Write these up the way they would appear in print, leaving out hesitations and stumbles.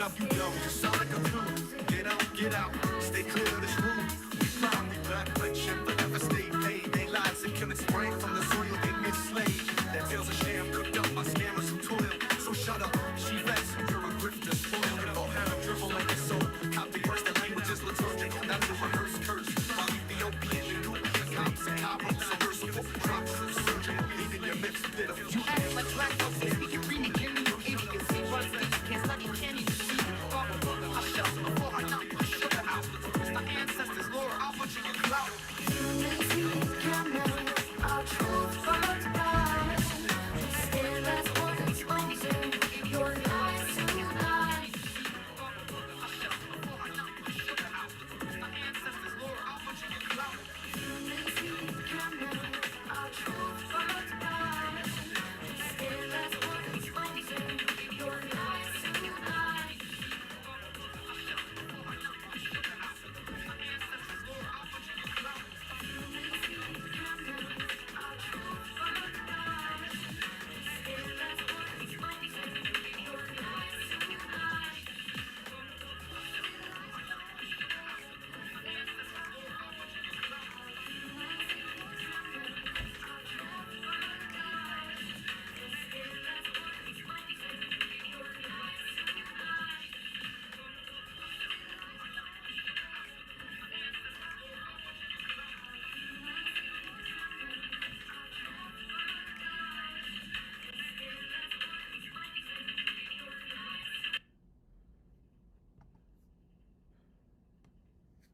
up, you dumb, you sound like a fool. Get out, stay clear of this room. We found, we black like shit, but never stay paid. They lies and killing sprang from the soil, they enslaved. That tale's a sham, cooked up by scammers who toil. So shut up, she rests, you're a grifter, spoiled. Go have a dribble like a soul. Copy worse, the language is liturgical, that's a rehearsed curse. While Ethiopian and Nubian cops and Cairo, submersible, drops of surgeon, leaving your lips bitter. You act like black folks, they speak your reading, you idiocy. Run deep, can't study, can't even see. I shut before I knock the sugar out. It's my ancestors' lore, I'll butcher your clout. Our truth burns bright. Still as one exposing your lies tonight. Our truth burns bright. Still as one exposing your lies tonight.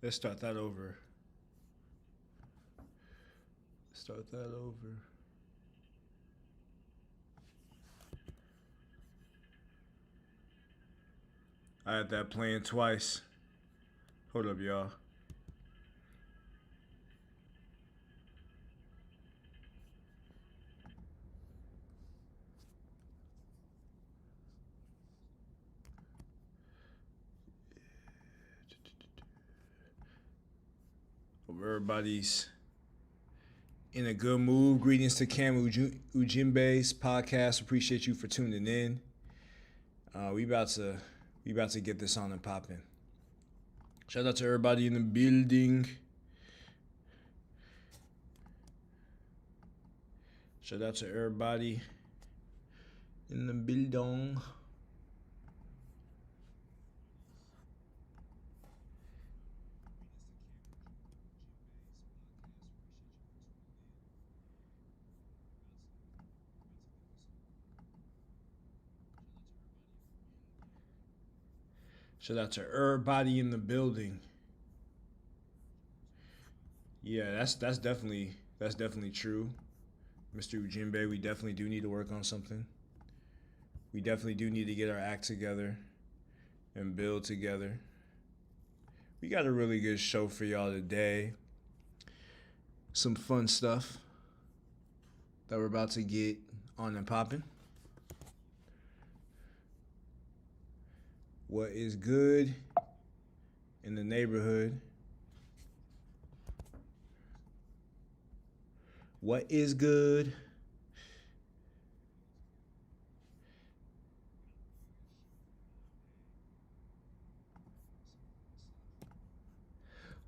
Let's start that over. Start that over. I had that playing twice. Hold up, y'all. Hope everybody's in a good mood. Greetings to Cam Ujimbe's podcast. Appreciate you for tuning in. We about to get this on and popping. Shout out to everybody in the building. Shout out to everybody in the building. Shout out to everybody in the building. Yeah, that's definitely true. Mr. Ujimbe, we definitely do need to work on something. We definitely do need to get our act together and build together. We got a really good show for y'all today. Some fun stuff that we're about to get on and popping. What is good in the neighborhood? What is good?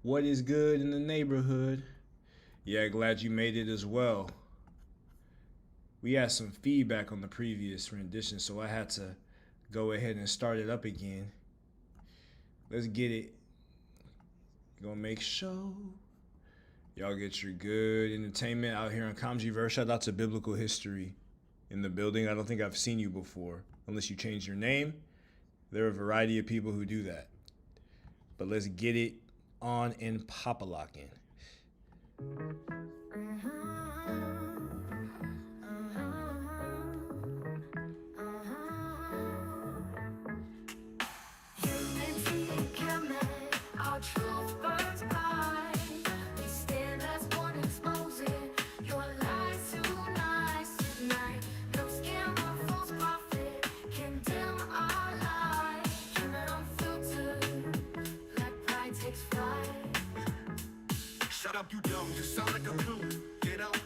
What is good in the neighborhood? Yeah, glad you made it as well. We had some feedback on the previous rendition, so I had to go ahead and start it up again. Let's get it. Gonna make sure y'all get your good entertainment out here on Kamji verse. Shout out to Biblical History in the building. I don't think I've seen you before, unless you change your name. There are a variety of people who do that. But let's get it on and pop-a-locking. Our truth burns bright. We stand as one exposing your lies tonight. No scammer, false prophet can dim our light. Kemet unfiltered, like pride takes flight. Shut up, you dumb, you sound like a fool.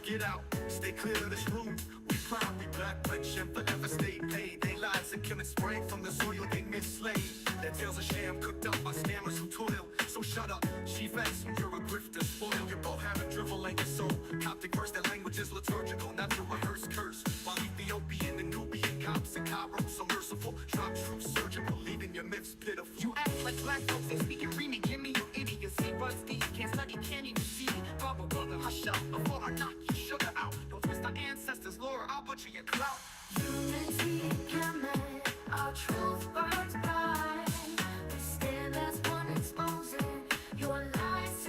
Get out, stay clear of this room. We proudly black, rich, and forever stay paid. They lies that Kemet sprang from the soil they mislaid. Their tales are sham cooked up by scammers who toil. So shut up, chief X, you're a grifter, spoil. You both have a drivel like your soul. Coptic verse, that language is liturgical, not to rehearse curse. While Ethiopian and Nubian cops and Cairo so merciful. Drop true surgical, leaving your myths pitiful. You act like black folks ain't speaking remake, give me your idiocy. Rusties can't study, can't even see. Bubble brother, hush up before I knock your sugar out. Don't twist our ancestors' lore, I'll butcher your clout. Unity in Kemet, our truth burns bright. We stand as one exposing your lies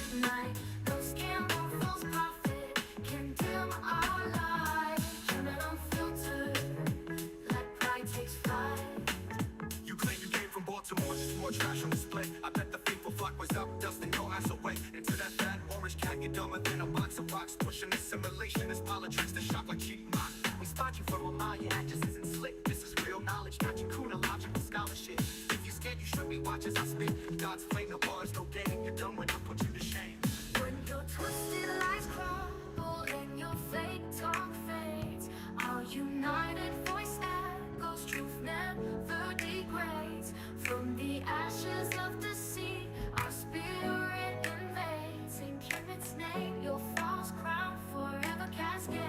tonight. No scam or false prophet can dim our light. Kemet unfiltered, let pride takes flight. You claim you came from Baltimore, just more trash on display. I bet the faithful flock was up, dusting your ass away. Into that fat orange cat, you're dumber than a box of rocks. Pushing assimilation is politics that shock like cheap mock. We spot you for a mile, your act just isn't slick. This is real knowledge, not your kuna logical scholarship. If you scared, you should be watch as I spit. God's flame, the bars, no game. You're done when I put you to shame. When your twisted lies crumble and your fake talk fades, our united voice echoes, truth never degrades. From the ashes of the sea, our spirit invades. In Kemet's name, your false crown forever cascades.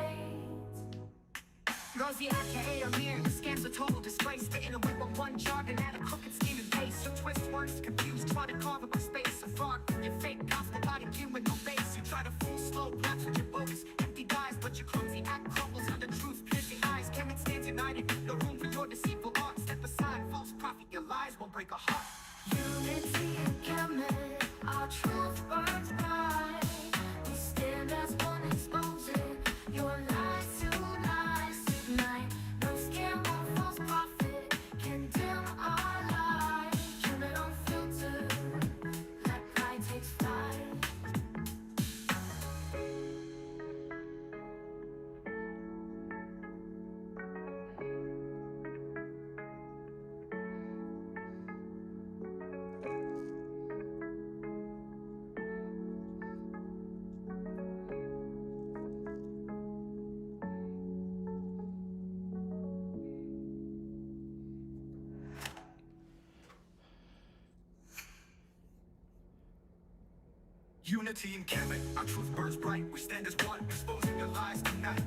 Rosie aka Amir, the scam's a total disgrace. Getting away with one jargon at a crooked scheme and base. Your twist words confused, try to carve up a space. A fraud, your fake gospel body begin with no base. You try to fool slow blacks with your bogus empty guys, but your clumsy act crumbles under truth piercing eyes. Kemet stands united, no room for your deceitful art. Step aside, false prophet, your lies will break a heart. Unity in Kemet, our truth burns bright. We stand as one exposing your lies tonight. No scam or false prophet can dim our light. Kemet unfiltered, let pride takes flight. Unity in Kemet, our truth burns bright. We stand as one, exposing your lies tonight.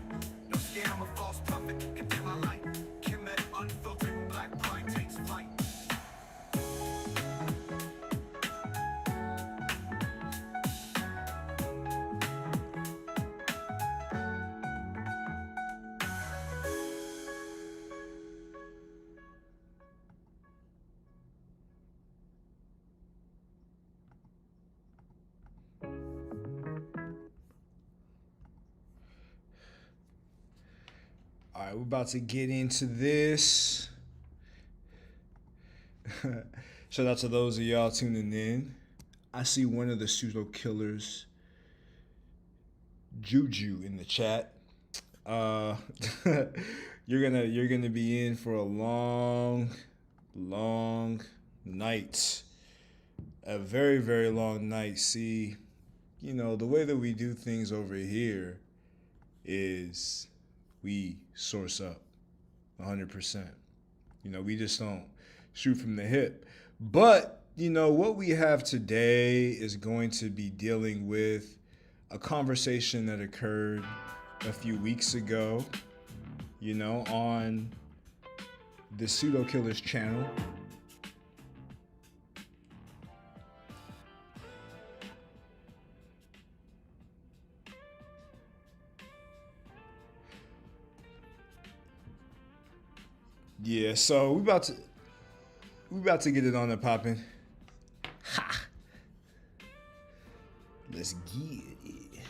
No scam or false prophet can dim our light. Kemet unfiltered, black pride takes flight. All right, we're about to get into this. Shout out to those of y'all tuning in. I see one of the pseudo killers, Juju, in the chat. You're gonna be in for a long night. A very, very long night. See, you know, the way that we do things over here is we source up 100%. You know, we just don't shoot from the hip. But, you know, what we have today is going to be dealing with a conversation that occurred a few weeks ago, you know, on the Pseudo Killers channel. Yeah, so we about to get it on and popping. Ha! Let's get it.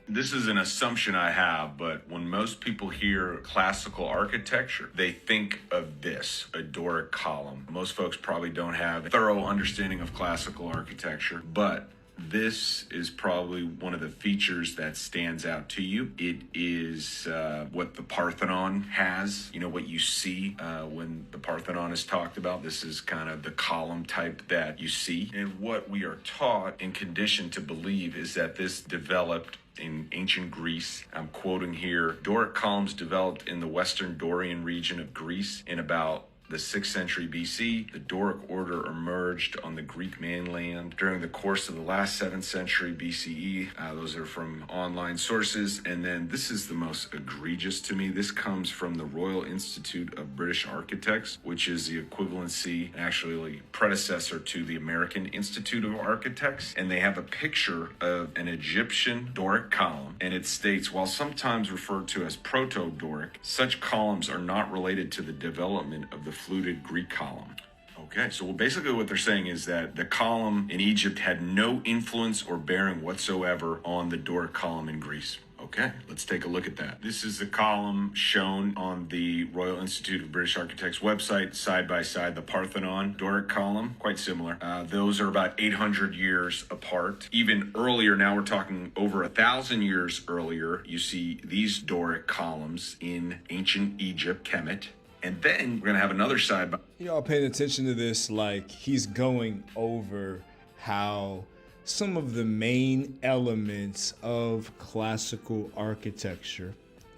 This is an assumption I have, but when most people hear classical architecture, they think of this, a Doric column. Most folks probably don't have a thorough understanding of classical architecture, but this is probably one of the features that stands out to you. It is what the Parthenon has, what you see when the Parthenon is talked about. This is kind of the column type that you see. And what we are taught and conditioned to believe is that this developed in ancient Greece. I'm quoting here, Doric columns developed in the Western Dorian region of Greece in about the 6th century BC. The Doric order emerged on the Greek mainland during the course of the last 7th century BCE. Those are from online sources. And then this is the most egregious to me. This comes from the Royal Institute of British Architects, which is the equivalency, actually predecessor to the American Institute of Architects. And they have a picture of an Egyptian Doric column. And it states, while sometimes referred to as Proto-Doric, such columns are not related to the development of the fluted Greek column. Okay, so basically what they're saying is that the column in Egypt had no influence or bearing whatsoever on the Doric column in Greece. Okay, let's take a look at that. This is the column shown on the Royal Institute of British Architects website, side by side, the Parthenon Doric column, quite similar. Those are about 800 years apart. Even earlier, now we're talking over 1,000 years earlier, you see these Doric columns in ancient Egypt, Kemet. And then we're going to have another side. Y'all paying attention to this, like he's going over how some of the main elements of classical architecture,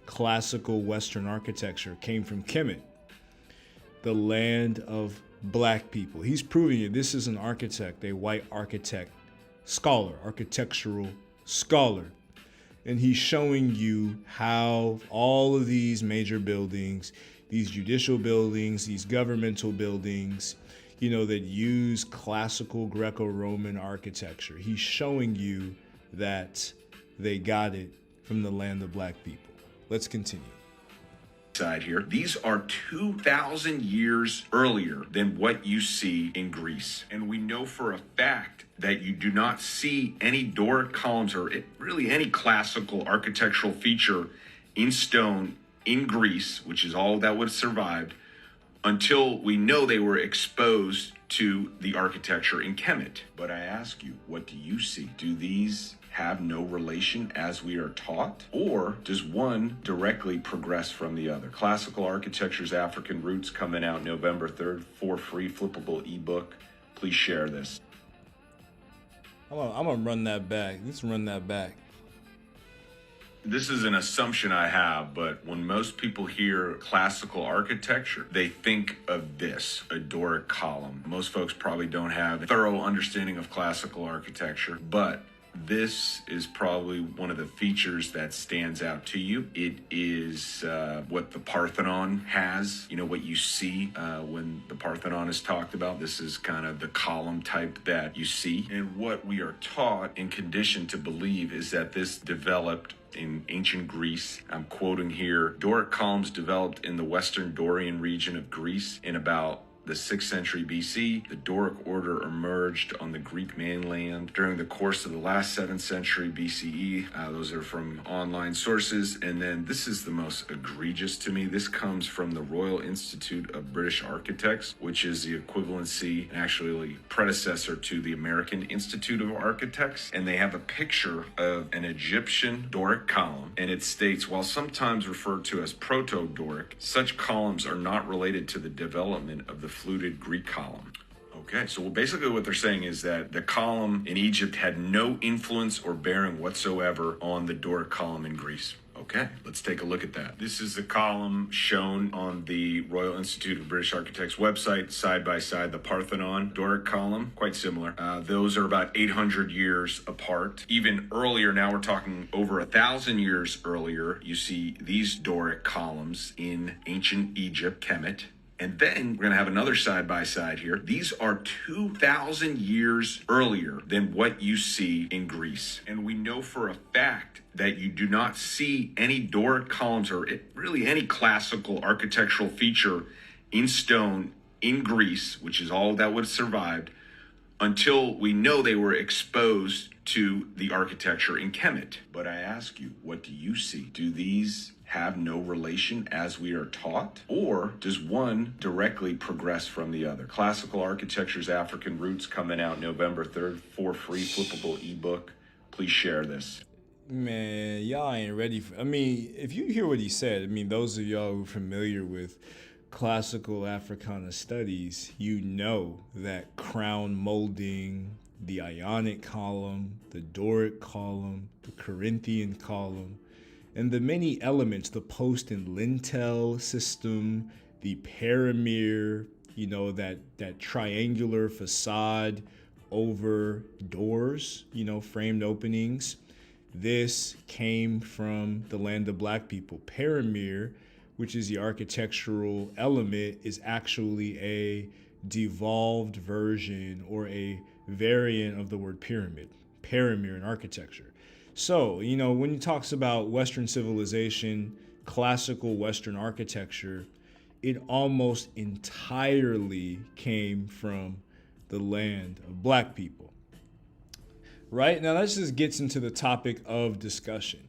classical Western architecture, came from Kemet, the land of black people. He's proving it. This is an architect, a white architect, scholar, architectural scholar. And he's showing you how all of these major buildings, these judicial buildings, these governmental buildings, that use classical Greco-Roman architecture. He's showing you that they got it from the land of black people. Let's continue. Side here. These are 2,000 years earlier than what you see in Greece. And we know for a fact that you do not see any Doric columns or really any classical architectural feature in stone in Greece, which is all that would have survived, until we know they were exposed to the architecture in Kemet. But I ask you, what do you see? Do these have no relation as we are taught? Or does one directly progress from the other? Classical Architecture's African Roots coming out November 3rd for free flippable ebook. Please share this. I'm gonna run that back. Let's run that back. This is an assumption I have, but when most people hear classical architecture, they think of this, a Doric column. Most folks probably don't have a thorough understanding of classical architecture, but this is probably one of the features that stands out to you. It is what the Parthenon has, what you see when the Parthenon is talked about. This is kind of the column type that you see. And what we are taught and conditioned to believe is that this developed in ancient Greece. I'm quoting here, Doric columns developed in the Western Dorian region of Greece in about the 6th century BC. The Doric order emerged on the Greek mainland during the course of the last 7th century BCE. Those are from online sources. And then this is the most egregious to me. This comes from the Royal Institute of British Architects, which is the equivalency, actually predecessor to the American Institute of Architects. And they have a picture of an Egyptian Doric column. And it states, while sometimes referred to as Proto-Doric, such columns are not related to the development of the fluted Greek column. Okay, so basically what they're saying is that the column in Egypt had no influence or bearing whatsoever on the Doric column in Greece. Okay, let's take a look at that. This is the column shown on the Royal Institute of British Architects website, side by side, the Parthenon Doric column, quite similar. Those are about 800 years apart. Even earlier, now we're talking over 1,000 years earlier, you see these Doric columns in ancient Egypt, Kemet. And then we're going to have another side by side here. These are 2,000 years earlier than what you see in Greece. And we know for a fact that you do not see any Doric columns or really any classical architectural feature in stone in Greece, which is all that would have survived, until we know they were exposed to the architecture in Kemet. But I ask you, what do you see? Do these have no relation as we are taught? Or does one directly progress from the other? Classical Architecture's African Roots coming out November 3rd for free flippable ebook. Please share this. Man, y'all ain't ready for, I mean, if you hear what he said, I mean, those of y'all who are familiar with classical Africana studies, you know that crown molding, the Ionic column, the Doric column, the Corinthian column, and the many elements, the post and lintel system, the paramir, you know, that triangular facade over doors, you know, framed openings. This came from the land of black people. Paramir, which is the architectural element, is actually a devolved version or a variant of the word pyramid, paramir in architecture. So, you know, when he talks about Western civilization, classical Western architecture, it almost entirely came from the land of black people. Right? Now, that just gets into the topic of discussion.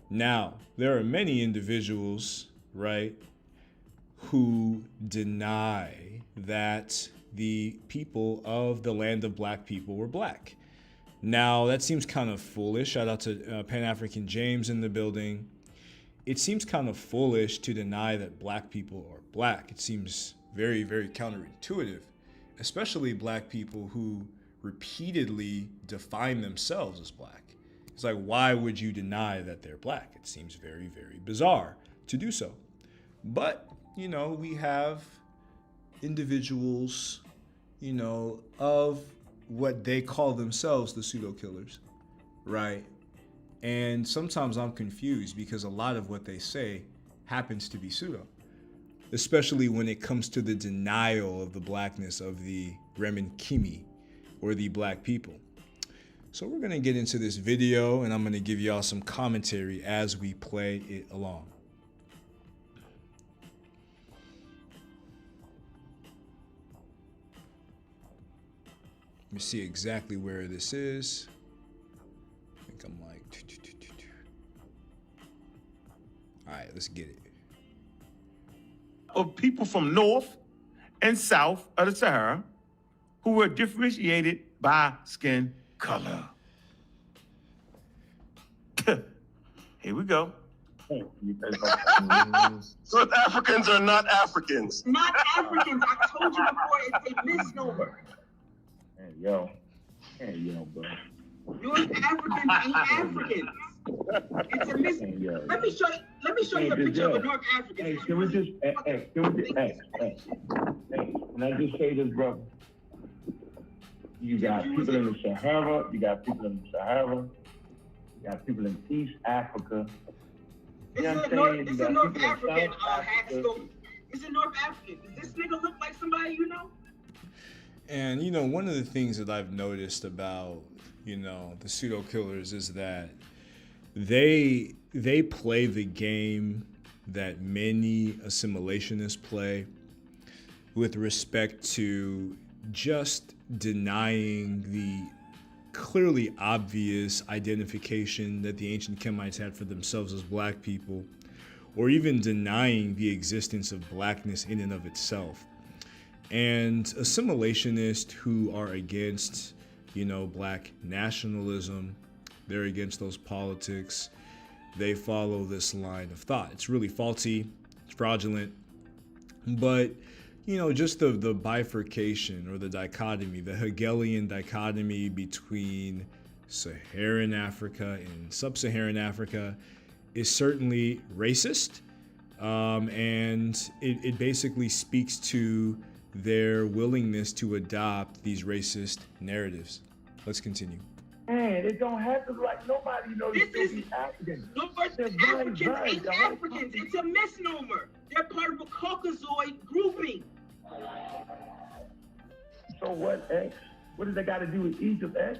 Now, there are many individuals, right, who deny that the people of the land of black people were black. Now, that seems kind of foolish. Shout out to Pan-African James in the building. It seems kind of foolish to deny that black people are black. It seems very, very counterintuitive, especially black people who repeatedly define themselves as black. It's like, why would you deny that they're black? It seems very, very bizarre to do so. But, you know, we have individuals, you know, of what they call themselves the pseudo killers, right? And sometimes I'm confused because a lot of what they say happens to be pseudo, especially when it comes to the denial of the blackness of the Remenkimi, or the black people. So we're gonna get into this video and I'm gonna give y'all some commentary as we play it along. Let me see exactly where this is. I think I'm like, all right, let's get it. Of people from north and south of the Sahara who were differentiated by skin color. Here we go. South Africans are not Africans. Not Africans. I told you before, it's a misnomer. Hey, yo, bro. North Africans ain't Africans. It's a misnomer. Let me show you a picture of a North African. Hey, can I just say this, brother? You got people in the Sahara, you got people in East Africa. It's a North African story. It's a North African. Does this nigga look like somebody you know? And, you know, one of the things that I've noticed about, you know, the pseudo killers is that they play the game that many assimilationists play with respect to just denying the clearly obvious identification that the ancient Kemites had for themselves as black people, or even denying the existence of blackness in and of itself. And assimilationists who are against, you know, black nationalism, they're against those politics, they follow this line of thought. It's really faulty, it's fraudulent, but you know, just the bifurcation or the dichotomy, the Hegelian dichotomy between Saharan Africa and Sub-Saharan Africa is certainly racist. And it basically speaks to their willingness to adopt these racist narratives. Let's continue. Man, it don't have to be like nobody knows these Africans. North Africans ain't Africans. It's a misnomer. They're part of a Caucasoid grouping. So what, X? What does that got to do with Egypt, X?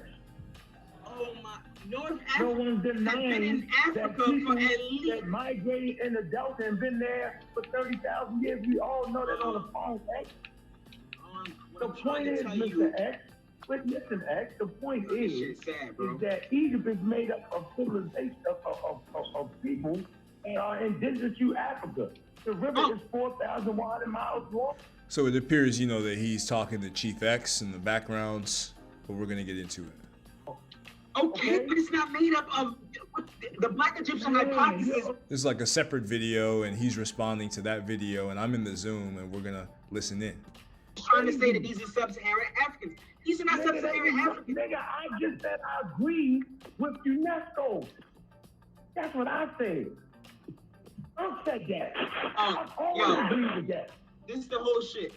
Oh my, North No Africa one's has been denying in that Africa people for at least. that migrated in the Delta and been there for 30,000 years. We all know that on the phone, X. The point is, Mr. X, But listen, X, the point This is, shit's sad, bro. is that Egypt is made up of civilization of people that are indigenous to Africa. The river is 4,000 miles long. So it appears, you know, that he's talking to Chief X in the backgrounds, but we're gonna get into it. Okay, but it's not made up of the Black Egyptian hypothesis. There's like a separate video, and he's responding to that video, and I'm in the Zoom, and we're gonna listen in. Trying to say that these are sub-Saharan Africans. These are not sub-Saharan Africans. Nigga, I just said I agree with UNESCO. That's what I said. I said that. I always agree with that. This is the whole shit.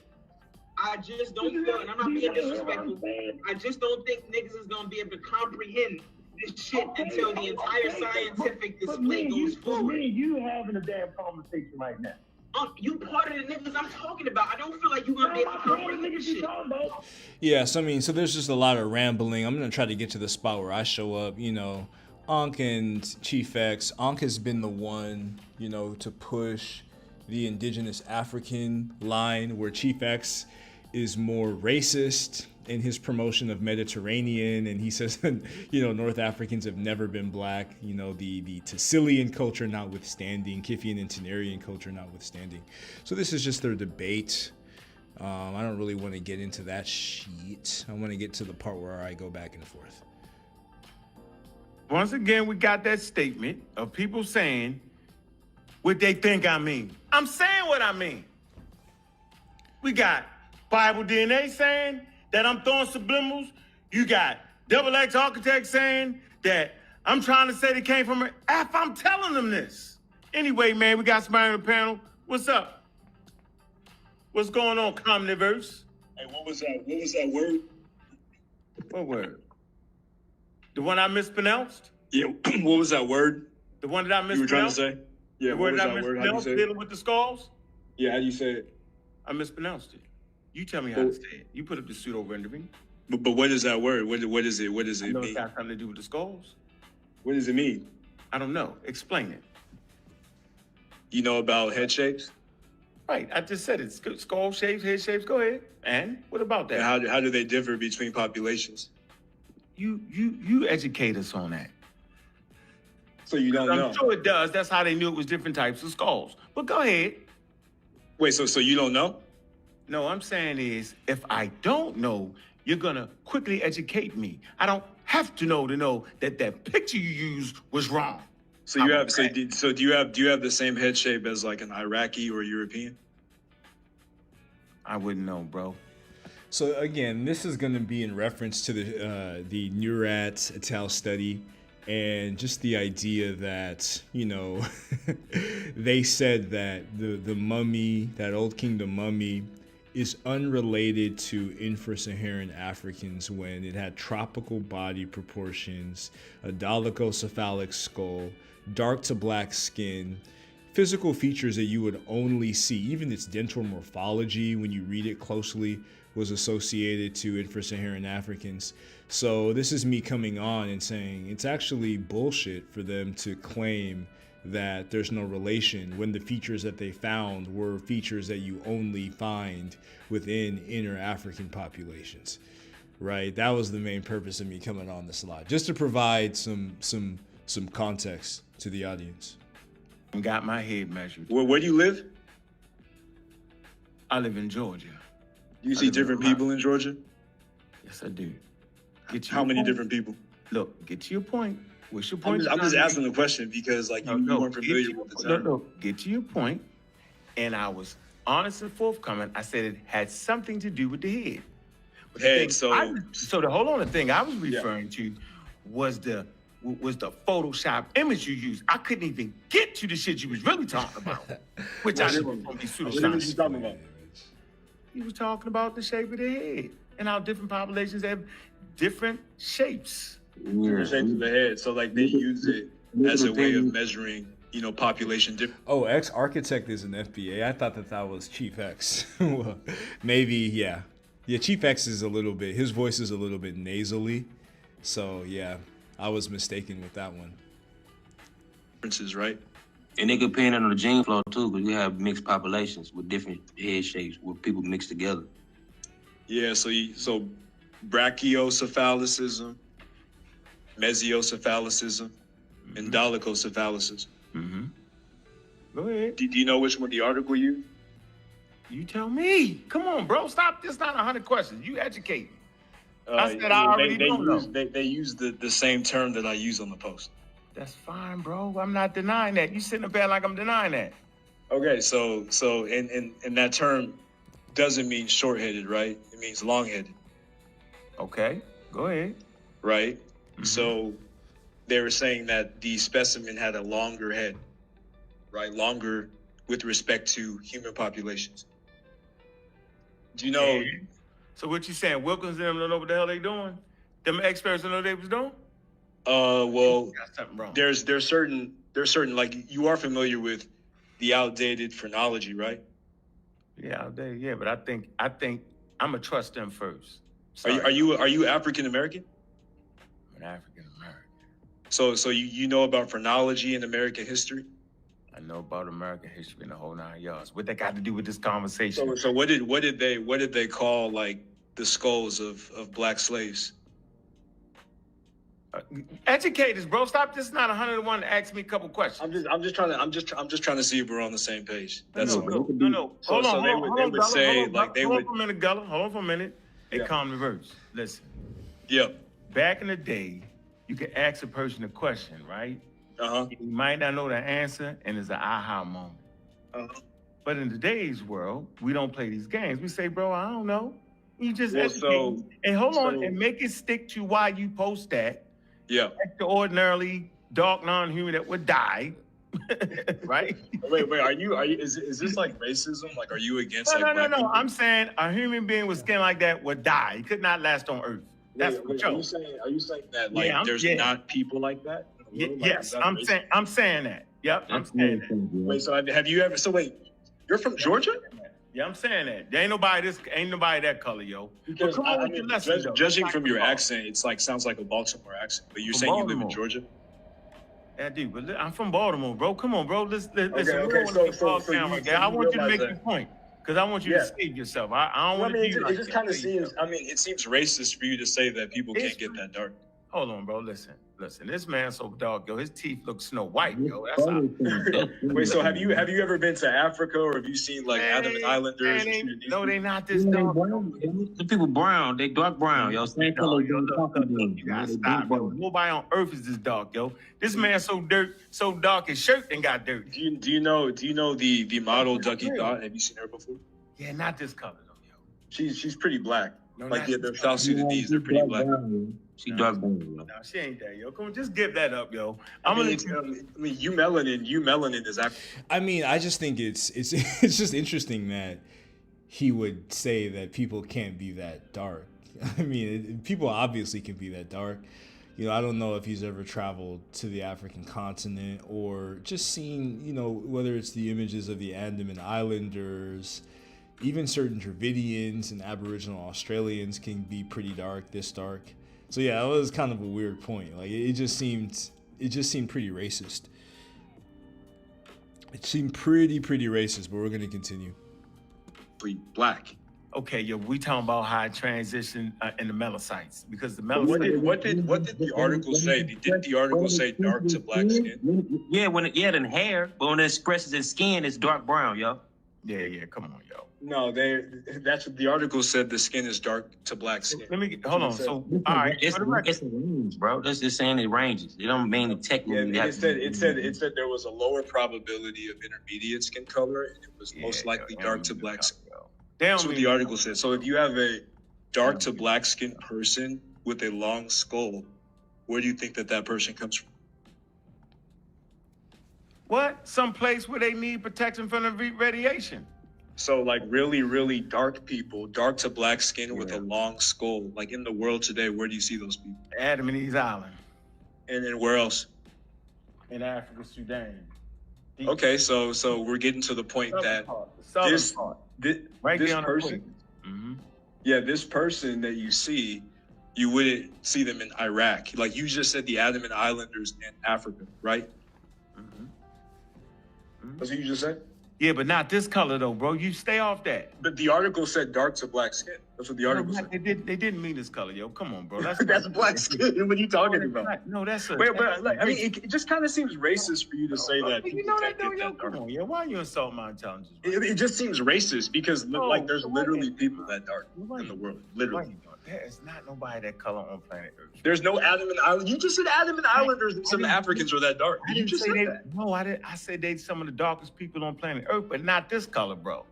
I just don't feel, and I'm not being disrespectful, I just don't think niggas is gonna be able to comprehend this shit until the entire scientific display goes forward. Me and you having a damn conversation right now. You part of the niggas I'm talking about. I don't feel like you're gonna be able to comprehend this shit. Yeah, so I mean, so there's just a lot of rambling. I'm gonna try to get to the spot where I show up, you know. Ankh and Chief X. Ankh has been the one, you know, to push the indigenous African line, where Chief X is more racist in his promotion of Mediterranean, and he says, you know, North Africans have never been black, you know, the Tassilian culture notwithstanding, Kiffian and Tenarian culture notwithstanding. So this is just their debate. I don't really want to get into that sheet. I want to get to the part where I go back and forth. Once again, we got that statement of people saying what they think I mean. I'm saying what I mean. We got Bible DNA saying that I'm throwing subliminals. You got Double X Architect saying that I'm trying to say they came from F. I'm telling them this. Anyway, man, we got somebody on the panel. What's up? What's going on, Comniverse? Hey, what was that word? What word? The one I mispronounced? Yeah, what was that word? The one that I mispronounced? You were trying to say? Yeah, The what word was that I that word? How do you mispronounced, say it? dealing with the skulls? Yeah, how do you say it? I mispronounced it. You tell me how to say it. You put up the pseudo rendering. But what is that word? What is it? What does I it know mean? it's got something to do with the skulls. What does it mean? I don't know. Explain it. You know about head shapes? Right. I just said it. Skull shapes, head shapes. Go ahead. And what about that? And how do they differ between populations? You educate us on that. So you don't know? I'm sure it does. That's how they knew it was different types of skulls. But go ahead. Wait, so you don't know? No, I'm saying is, if I don't know, you're gonna quickly educate me. I don't have to know that that picture you used was wrong. So you have do you have the same head shape as like an Iraqi or European? I wouldn't know, bro. So again, this is going to be in reference to the Nurat et al. Study, and just the idea that, you know, they said that the mummy, that Old Kingdom mummy, is unrelated to infra-Saharan Africans when it had tropical body proportions, a dolichocephalic skull, dark to black skin, physical features that you would only see, even its dental morphology when you read it closely, was associated to infra-Saharan Africans. So this is me coming on and saying it's actually bullshit for them to claim that there's no relation when the features that they found were features that you only find within inner African populations, right? That was the main purpose of me coming on this live, just to provide some context to the audience. Got my head measured. Where do you live? I live in Georgia. Do you see different people in Georgia? Yes, I do. Get to How your many point. different people? Look, get to your point. What's your point? I'm just asking the question because like you weren't familiar with the term. No, get to your point. And I was honest and forthcoming. I said it had something to do with the head. But the Hey, thing so hold on. The thing I was referring to was the Photoshop image you used. I couldn't even get to the shit you was really talking about, which I didn't want to be pseudoscience. talking about? He was talking about the shape of the head and how different populations have different shapes. Different shapes of the head. So like they use it as a way of measuring, you know, population difference. Oh, X-Architect is an FBA. I thought that was Chief X. Well, maybe, yeah. Yeah, Chief X is a little bit, his voice is a little bit nasally. So, yeah, I was mistaken with that one. Differences, right? And they could pin it on the gene flow too, because we have mixed populations with different head shapes where people mix together. Yeah, so brachiocephalicism, mesiocephalicism, and dolichocephalicism. Mm-hmm. Go ahead. Do you know which one the article used? You tell me. Come on, bro. Stop. This not 100 questions. You educate me. I said I already know. They use the same term that I use on the post. That's fine, bro. I'm not denying that. You sitting up there like I'm denying that. Okay, so and that term doesn't mean short-headed, right? It means long-headed, Okay, go ahead. right? So they were saying that the specimen had a longer head, right? Longer with respect to human populations. Do you know? So what you saying? Wilkins and them don't know what the hell they doing? Them experts don't know what they was doing? Well, Got something wrong. there's certain like you are familiar with the outdated phrenology, right? Yeah, out there, yeah, but I think I'm gonna trust them first. Are you African American? I'm an African American. So you know about phrenology in American history? I know about American history and the whole 9 yards. What that got to do with this conversation? So what did they call like the skulls of black slaves? Educators, bro. Stop. This is not 101 to ask me a couple questions. I'm just trying to see if we're on the same page. That's all. No. Hold on, they would say like they would. Hold on for a minute, Gullah. Hold on for a minute. They Yeah. calm the verse. Listen. Yep. Back in the day, you could ask a person a question, right? Uh-huh. You might not know the answer, and it's an aha moment. Uh-huh. But in today's world, we don't play these games. We say, bro, I don't know. You just Well, educate so- me. And hold on, so- and make it stick to why you post that. Yeah. Extraordinarily dark non-human that would die, right? Wait. Are you? Is this like racism? Like, are you against? No. black people? I'm saying a human being with skin like that would die. He could not last on Earth. That's for Wait, sure. Are you saying that like Yeah, there's not people like that? in the world? Like, Yes, is that I'm racist? saying that. Yep, I'm saying that. Wait, so have you ever? So wait, you're from Georgia? Yeah, I'm saying that. There ain't nobody that color, yo. Because But come on I with mean, your lesson, though. judging Let's from not your go off. accent, it's like sounds like a Baltimore accent. But you're From saying you live in Baltimore. Georgia? Yeah, dude, but I'm from Baltimore, bro. Come on, bro. Listen, we okay, don't want so- to so down you- right there. so I you want you to realize make that- your point, because I want you to Yeah. save yourself. I don't Well, want I mean, to be it like just that. kind of seems. I mean, it seems racist for you to say that people It's- can't get that dark. Hold on, bro. Listen. This man so dark, yo. His teeth look Snow White, yo. That's how. Wait, so have you ever been to Africa or have you seen like Adam and Islanders? No, they not this dark. The people brown, they dark brown, yo. Same No, color. yo, look, you gotta stop, yo. Nobody on earth is this dark, yo. This man so dark his shirt and got dirty. Do you know the model Ducky Dot? Have you seen her before? Yeah, not this color though, yo. She's pretty black. No, Like not the this South Sudanese, they're pretty black. She dark brown, yo. No, she ain't that, yo. Come on, just give that up, yo. I I'm gonna mean, you melanin is African. I mean, I just think it's it's just interesting that he would say that people can't be that dark. I mean, people obviously can be that dark. You know, I don't know if he's ever traveled to the African continent or just seen, you know, whether it's the images of the Andaman Islanders, even certain Dravidians and Aboriginal Australians can be pretty dark, this dark. So yeah, that was kind of a weird point. Like it just seemed pretty racist. It seemed pretty racist, but we're gonna continue. Pretty black. Okay, yo, we talking about how it transitioned in the melanocytes because the What melanocytes. did the article say? Did the article say dark to black skin? Yeah, then hair, but when it expresses in skin, it's dark brown, yo. Yeah, come on, yo. No, that's what the article said. The skin is dark to black skin. Let me hold on. So, all right, It's for the record, a range, bro. That's just saying it ranges. It don't mean it technically. Yeah, have to be- it said there was a lower probability of intermediate skin color, and it was most likely dark to black skin. That's what the article said. So if you have a dark to black skin person with a long skull, where do you think that person comes from? What? Some place where they need protection from the radiation. So like really dark people, dark to black skin with a long skull, like in the world today, where do you see those people? Adam and Eve's Island And then where else? in Africa, Sudan. Okay, so we're getting to the point that Southern this part. this, Right this there on the person, equator. Mm-hmm. yeah, this person that you see, you wouldn't see them in Iraq. Like you just said, the Andaman Islanders in Africa, right? Mm-hmm. That's what you just said. Yeah, but not this color though, bro. You stay off that. But the article said dark to black skin. That's what the article said. They didn't mean this color, yo. Come on, bro. That's black skin. What are you talking about? No, that's a. Wait, but like, I mean, it just kind of seems racist for you to say that. You know that though, yo. Come on, yo. Why you insult my intelligence? It just seems racist because like there's literally people that dark in the world. Literally. There is not nobody that color on planet Earth. There's no Adam and Island. You just said Adam and Islanders and some Africans are that dark. You just said that. No, I didn't. I said they some of the darkest people on planet Earth, but not this color, bro.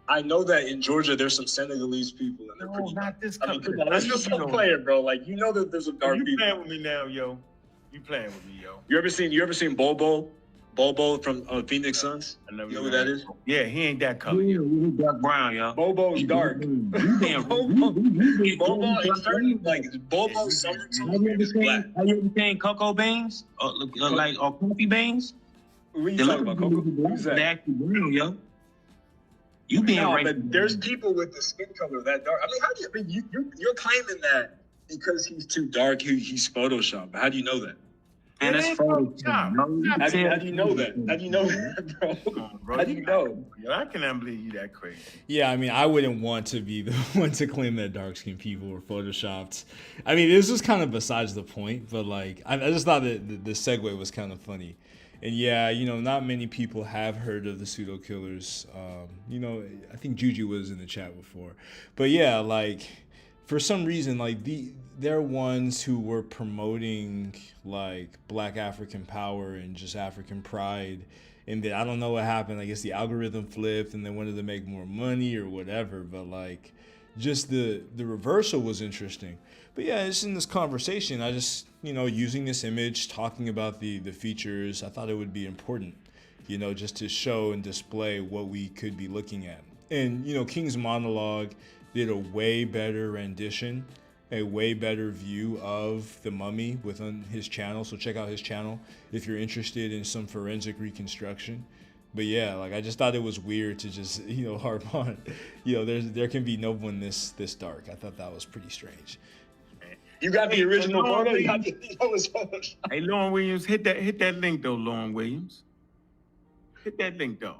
I know that in Georgia there's some Senegalese people and they're pretty. Not this I color. mean, come on, that's just some player, bro. Like you know that there's some dark people. You playing with me now, yo? You playing with me, yo? You ever seen Bobo? Bobo from Phoenix Suns? You know who that is? Yeah, he ain't that color. Yo. Dark brown, yo. Bobo's dark. Bobo is certain like Bobo's summertime is black. Have you ever seen cocoa beans? Or coffee beans? What are you talking about, Coco? Who's They that? actually brown, yo. You being No, racist. but there's people with the skin color that dark. I mean, how do you? I mean, you're claiming that because he's too dark, he's photoshopped. How do you know that? And that's Photoshop. How do you know that? How do you know that, bro? How do you know? Yo, I cannot believe you that crazy. Yeah, I mean, I wouldn't want to be the one to claim that dark-skinned people were photoshopped. I mean, this was kind of besides the point, but like, I just thought that the segue was kind of funny. And yeah, you know, not many people have heard of the Pseudo Killers. You know, I think Juju was in the chat before, but yeah, like for some reason, like they're ones who were promoting like Black African power and just African pride. And then I don't know what happened. I guess the algorithm flipped and they wanted to make more money or whatever. But like, just the reversal was interesting. But yeah, just in this conversation, I just, you know, using this image, talking about the features, I thought it would be important, you know, just to show and display what we could be looking at. And, you know, King's monologue did a way better rendition, a way better view of the mummy within his channel. So check out his channel if you're interested in some forensic reconstruction. But yeah, like I just thought it was weird to just, you know, harp on, you know, there can be no one this dark. I thought that was pretty strange. You got the original photo. You got the photo. Hey, Lauren Williams, hit that link though, Lauren Williams. Hit that link though.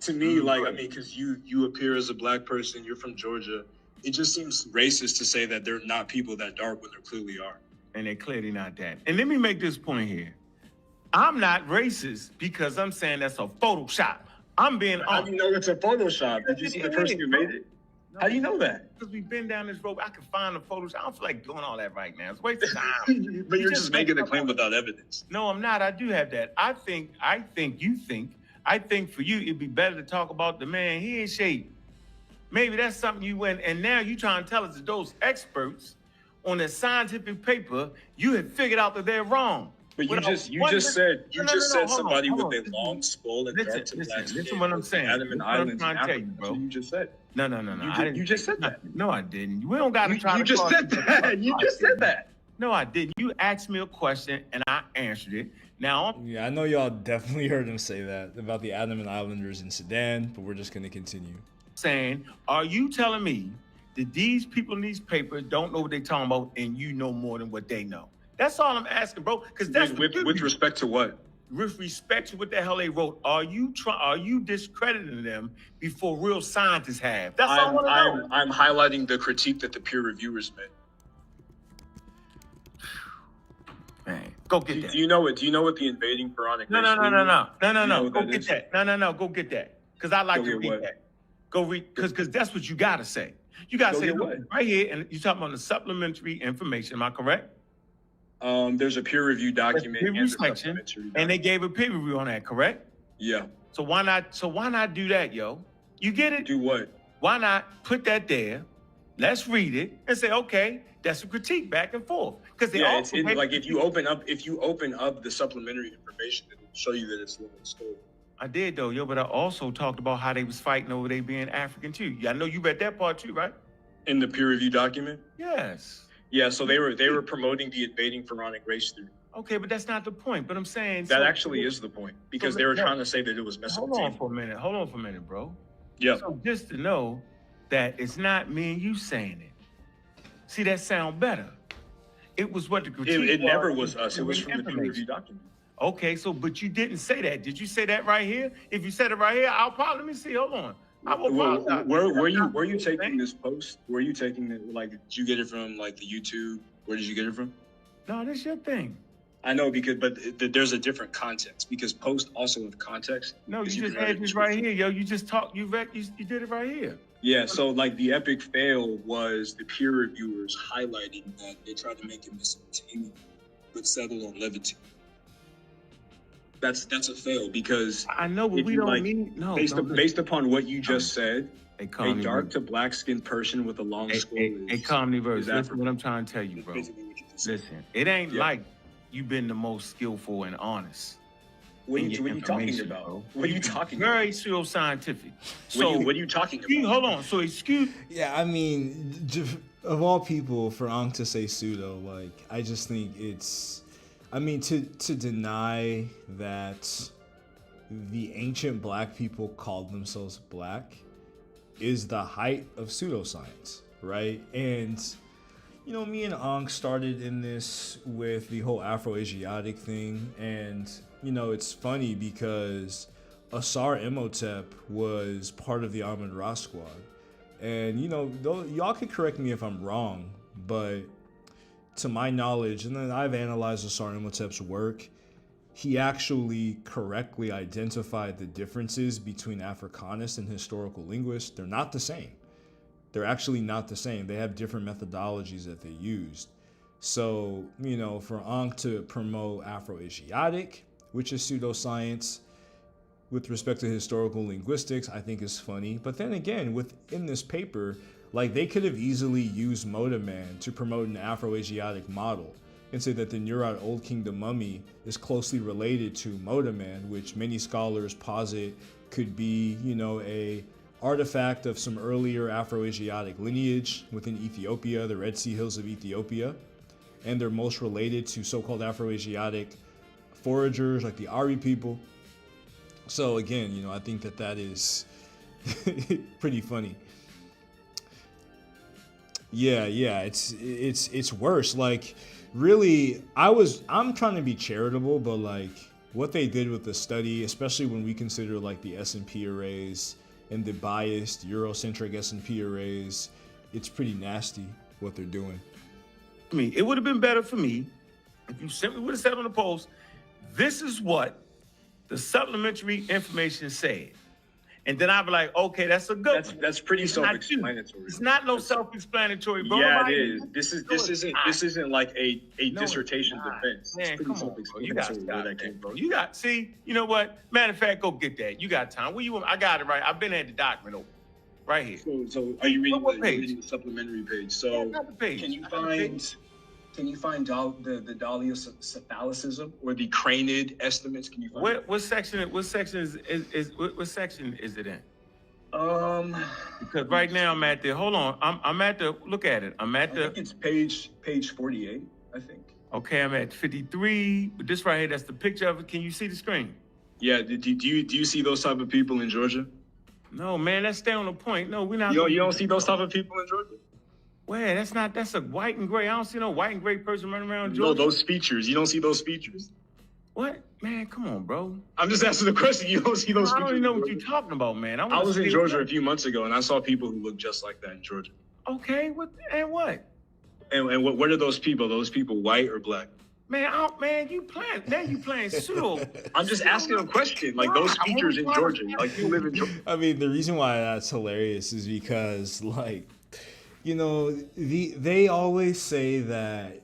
To me, like, I mean, because you appear as a black person, you're from Georgia. It just seems racist to say that they're not people that dark when they clearly are. And they're clearly not that. And let me make this point here. I'm not racist because I'm saying that's a Photoshop. I'm being honest. How do you know it's a Photoshop? Did you see the person who made it? How do you know that? Because we've been down this road. I can find the photos. I don't feel like doing all that right now. It's a waste of time. But you're just making a claim without evidence. No, I'm not. I do have that. I think for you, it'd be better to talk about the man he in shape. Maybe that's something you went, and now you trying to tell us that those experts on the scientific paper, you had figured out that they're wrong. But you just said somebody with a long skull and dark to black skin. Listen what I'm saying. Adam and Islands. Bro. You just said. No. You just said that. No, I didn't. We don't got to try to. You just said that. You just said that. No, I didn't. You asked me a question and I answered it. Now. Yeah, I know y'all definitely heard him say that about the Adam and Islanders in Sudan, but we're just gonna continue. Saying, are you telling me that these people in these papers don't know what they're talking about, and you know more than what they know? That's all I'm asking, bro. Because that's with respect to what? With respect to what the hell they wrote, are you discrediting them before real scientists have? That's all I want to know. I'm highlighting the critique that the peer reviewers made. Man, go get that. Do you know what the invading pharaonic? No. Go get that. No. Go get that. Because I like to read that. Go read because that's what you gotta say. You gotta say right here, and you're talking about the supplementary information. Am I correct? There's a peer review document and they gave a peer review on that, correct? Yeah. So why not do that, yo? You get it? Do what? Why not put that there? Let's read it and say, okay, that's a critique back and forth. Because like if you open up the supplementary information, it will show you that it's a little story. I did though, yo, but I also talked about how they was fighting over they being African too. I know you read that part too, right? In the peer review document? Yes. Yeah, so they were promoting the invading pharaonic race theory. Okay, but that's not the point. But I'm saying that actually is the point because they were trying to say that it was Mesopotamia. Hold on for a minute, bro. Yeah. So just to know that it's not me and you saying it. See, that sound better. It was what the critique It never was us. It was from the peer review document. Okay, so but you didn't say that. Did you say that right here? If you said it right here, I'll probably, let me see. Hold on. I will apologize. Were you taking this post? Were you taking it, like, did you get it from like the YouTube? Where did you get it from? No, that's your thing. I know, there's a different context, because posts also have context. No, you just had this right here, yo. You just talked, you did it right here. Yeah, so like the epic fail was the peer reviewers highlighting that they tried to make it Mesopotamian, but settled on levity. That's a fail, because I know, but we don't need based upon what you just said. A Kamji dark to black skinned person with a long skull is Kamji verse. is Listen African. what I'm trying to tell you, bro. Listen, it ain't like you've been the most skillful and honest. What are in you your talking information, about? bro. What are you talking Very about? pseudoscientific. What are you talking about? Hold on. So excuse. Yeah, I mean, of all people, for Ankh to say pseudo, like, I just think it's, I mean, to deny that the ancient black people called themselves black is the height of pseudoscience, right? And, you know, me and Ankh started in this with the whole Afro-Asiatic thing, and, you know, it's funny because Asar Imhotep was part of the Ahmed Ra squad. And, you know, y'all could correct me if I'm wrong, but to my knowledge, and then I've analyzed Asar Imhotep's work, he actually correctly identified the differences between Africanists and historical linguists. They're not the same. They're actually not the same. They have different methodologies that they used. So, you know, for Ankh to promote Afro-Asiatic, which is pseudoscience, with respect to historical linguistics, I think is funny. But then again, within this paper, like, they could have easily used Modaman to promote an Afro-Asiatic model and say that the Nurat Old Kingdom mummy is closely related to Modaman, which many scholars posit could be, you know, a artifact of some earlier Afro-Asiatic lineage within Ethiopia, the Red Sea Hills of Ethiopia, and they're most related to so-called Afro-Asiatic foragers like the Ari people. So again, you know, I think that is pretty funny. Yeah, it's worse. Like, really, I'm trying to be charitable, but like what they did with the study, especially when we consider like the S&P arrays and the biased Eurocentric S&P arrays, it's pretty nasty what they're doing. It would have been better for me if you simply would have said on the post, this is what the supplementary information said. And then I'd be like, okay, that's a good one. That's pretty self-explanatory. It's not no self-explanatory, bro. Yeah, it is. This isn't like a dissertation defense. Man, it's pretty come on, bro. You got self-explanatory where that came from. You know what? Matter of fact, go get that. You got time. Where you? I got it right. I've been at the document open. Right here. So are you reading What page? the supplementary page? So Not the page. can you find the Dahliacephalicism or the cranid estimates? Can you find What section is it in? Because right now I'm at the, hold on, I'm at the, look at it. I think it's page 48, I think. Okay, I'm at 53. But this right here, that's the picture of it. Can you see the screen? Yeah, do you see those type of people in Georgia? No, man, let's stay on the point. No, we're not. You don't see those type of people in Georgia? Where? That's a white and gray. I don't see no white and gray person running around Georgia. No, those features. You don't see those features. What? Man, come on, bro. I'm just asking the question. You don't see those features. I don't even know what you're talking about, man. I was in Georgia a few months ago, and I saw people who looked just like that in Georgia. Okay, what? And what? And what are those people? Those people white or black? Man, you playing pseudo. I'm just asking a question. Like, those features in Georgia. Like, you live in Georgia. I mean, the reason why that's hilarious is because, like, you know, they always say that,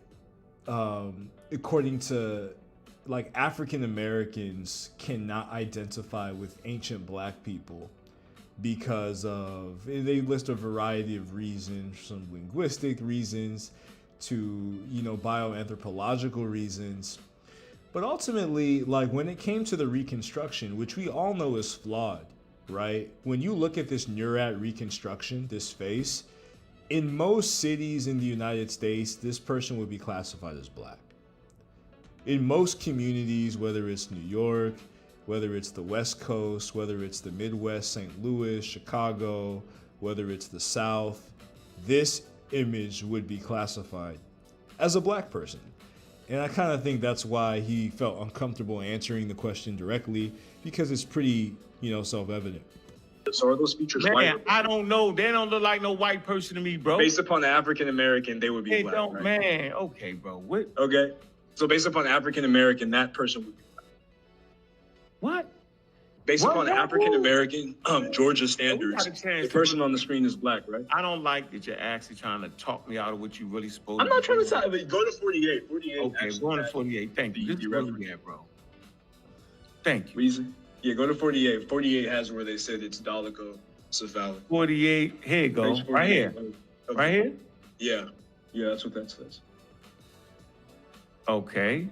according to, like, African Americans cannot identify with ancient black people because of, they list a variety of reasons, some linguistic reasons to, you know, bioanthropological reasons. But ultimately, like, when it came to the Reconstruction, which we all know is flawed, right? When you look at this Nurat Reconstruction, this face, in most cities in the United States, this person would be classified as black. In most communities, whether it's New York, whether it's the West Coast, whether it's the Midwest, St. Louis, Chicago, whether it's the South, this image would be classified as a black person. And I kind of think that's why he felt uncomfortable answering the question directly, because it's pretty, self-evident. So are those features Man, white? I don't know. They don't look like no white person to me, bro. Based upon the African American, they would be They black. don't, right? man. Okay, bro. What? Okay. So based upon African American, that person would be black. What? Based What? upon African American Georgia standards, got a chance the person on the screen is black, right? I don't like that you're actually trying to talk me out of what you really supposed I'm to not trying to do. talk. Go to 48. 48. Okay, actually going to has 48. Thank you. the This is reference. really bad, bro. Thank you. Reason? Yeah, go to 48. 48 has where they said it's dolichocephalic. 48. Here you go. Page Right 48. here. Okay. Right here? Yeah. Yeah, that's what that says. Okay.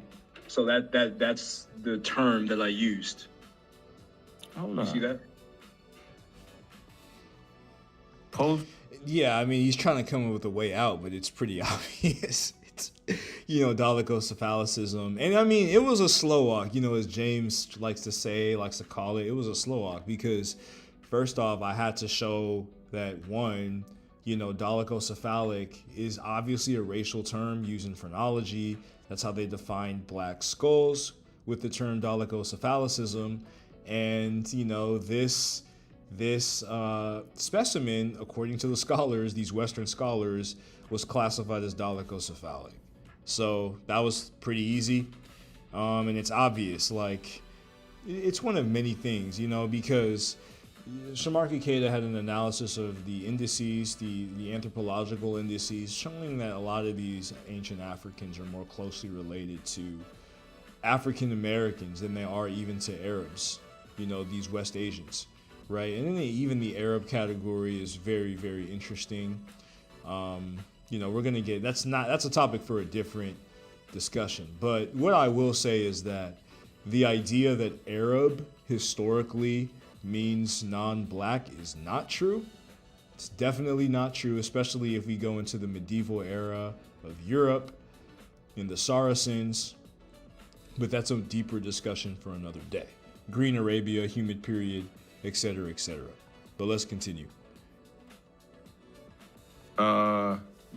So that's the term that I used. Hold You on. see that? Post. Yeah, I mean, he's trying to come up with a way out, but it's pretty obvious. It's, dolichocephalicism. And I mean, it was a slow walk, as James likes to call it. It was a slow walk because, first off, I had to show that one, dolichocephalic is obviously a racial term used in phrenology. That's how they define black skulls with the term dolichocephalicism. And, this specimen, according to the scholars, these Western scholars, was classified as dolichocephalic. So that was pretty easy. And it's obvious, like, it's one of many things, because Shamarki Keita had an analysis of the indices, the anthropological indices, showing that a lot of these ancient Africans are more closely related to African Americans than they are even to Arabs, these West Asians, right? And then even the Arab category is very, very interesting. We're gonna get that's a topic for a different discussion. But what I will say is that the idea that Arab historically means non-black is not true. It's definitely not true, especially if we go into the medieval era of Europe and the Saracens. But that's a deeper discussion for another day. Green Arabia, humid period, etc., etc. But let's continue.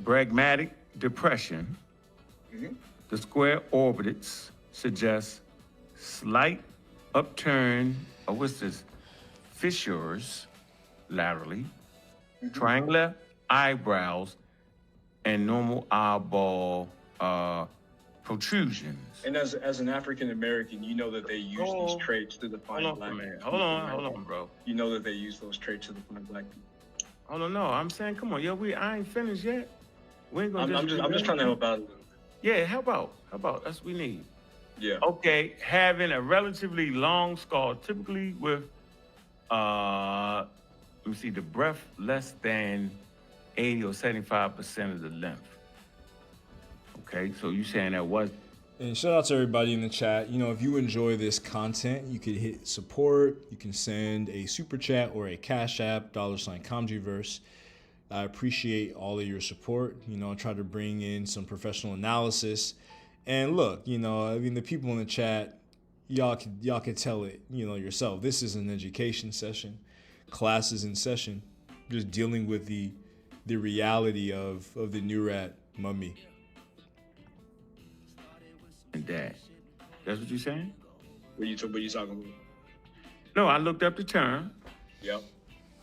Pragmatic depression. The square orbits suggest slight upturn of what's this? Fissures laterally, triangular eyebrows, and normal eyeball protrusions. And as an African American, you know that they use these traits to define Hold black on, man. people. Hold on, bro. You know that they use those traits to define black people. Hold on, no. I'm saying, come on, yo, I ain't finished yet. We ain't gonna I'm just trying to help out a little bit. Yeah, help out. That's what we need. Yeah. Okay, having a relatively long skull, typically with, let me see, the breadth less than 80 or 75% of the length. Okay, so you saying that was. And shout out to everybody in the chat. If you enjoy this content, you could hit support. You can send a super chat or a cash app, $Kamjiverse. I appreciate all of your support. I try to bring in some professional analysis. And look, the people in the chat, y'all could tell it, yourself. This is an education session. Class is in session. Just dealing with the reality of the Nurat mummy. And that. That's what you're saying? What are you talking about? No, I looked up the term. Yep.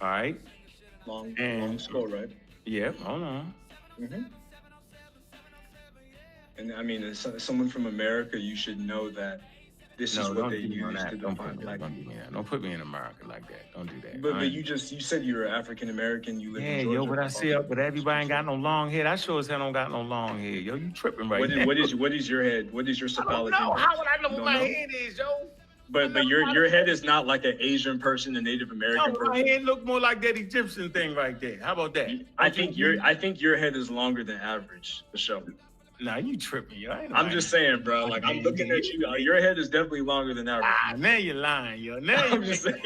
All right. Long skull, right? Yep, hold on. And I mean, as someone from America, you should know that this is what they use to define black people. Don't put me in America like that. Don't do that. But you said you're African American. You live in Georgia. Yo, but I see but everybody ain't got no long hair. I sure as hell don't got no long hair. Yo, you tripping right now. What is your head? What is your cephalic? No, how would I know what my head is, yo? But your head is not like an Asian person, a Native American person. My head look more like that Egyptian thing right there. How about that? I think your head is longer than average, for sure. Nah, you tripping, yo. I'm just saying, bro. Like, I'm looking at you. Your head is definitely longer than average. Now you're lying, yo. Now I'm just saying.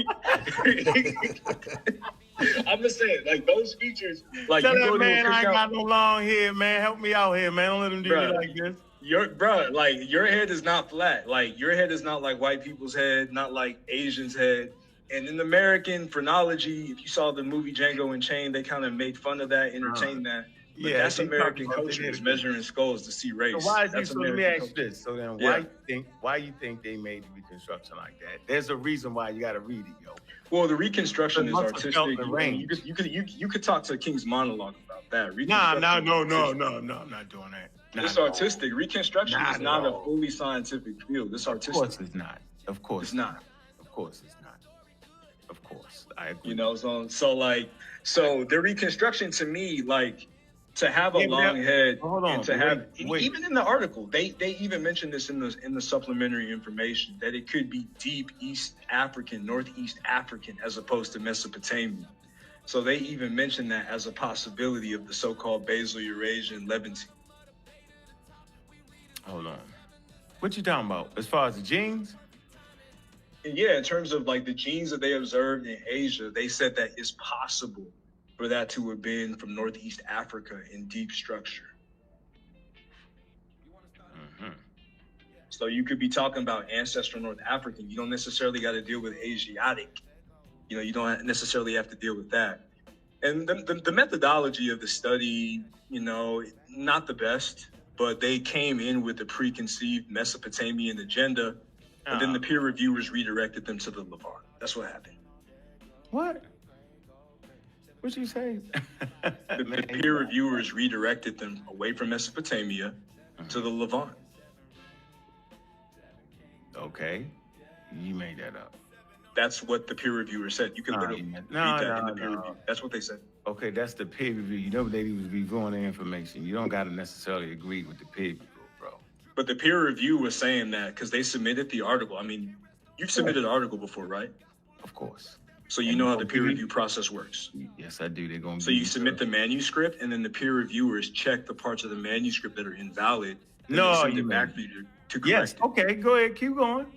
I'm just saying, like, those features, like, tell you that go to man a I ain't cookout. got no long hair, man. Help me out here, man. Don't let him do you like this. Your head is not flat. Like, your head is not like white people's head, not like Asians' head. And in American phrenology, if you saw the movie Django Unchained, they kind of made fun of that, entertained that. But that's American culture, is measuring skulls to see race. So let American me ask you culture. this. So then Yeah. why you think they made the Reconstruction like that? There's a reason why. You gotta read it, yo. Well, the Reconstruction It is must have artistic. felt the You range. could talk to King's monologue about that. Nah, Reconstruction no, is no, artistic. no, no, I'm not doing that. Not It's at all. artistic. Reconstruction Not is at not a all. fully scientific field. It's Of artistic. course it's not. Of course It's not. Of course it's not. Of course. I agree. You know, so the Reconstruction to me, like, to have a Yeah, but long that- head hold on, and to but have wait. even in the article, they even mentioned this in the supplementary information that it could be deep East African, Northeast African, as opposed to Mesopotamian. So they even mentioned that as a possibility of the so-called Basal Eurasian Levantine. Hold on. What you talking about? As far as the genes? And yeah, in terms of like the genes that they observed in Asia, they said that it's possible for that to have been from Northeast Africa in deep structure. Mm-hmm. So you could be talking about ancestral North African. You don't necessarily got to deal with Asiatic. You know, you don't necessarily have to deal with that. And the methodology of the study, you know, not the best, but they came in with a preconceived Mesopotamian agenda, and then the peer reviewers redirected them to the Levant. That's what happened. What? What you say? The peer reviewers redirected them away from Mesopotamia to the Levant. Okay. You made that up. That's what the peer reviewer said. You can literally read that in the peer no. review. That's what they said. Okay, that's the peer review. You know they was reviewing the information. You don't gotta necessarily agree with the peer review, bro. But the peer review was saying that because they submitted the article. I mean, you've submitted an article before, right? Of course. So you know how the peer review process works. Yes, I do. They're gonna So you submit the manuscript, and then the peer reviewers check the parts of the manuscript that are invalid. And No, they send you it back mean- for you to correct Yes. it. Okay, go ahead. Keep going.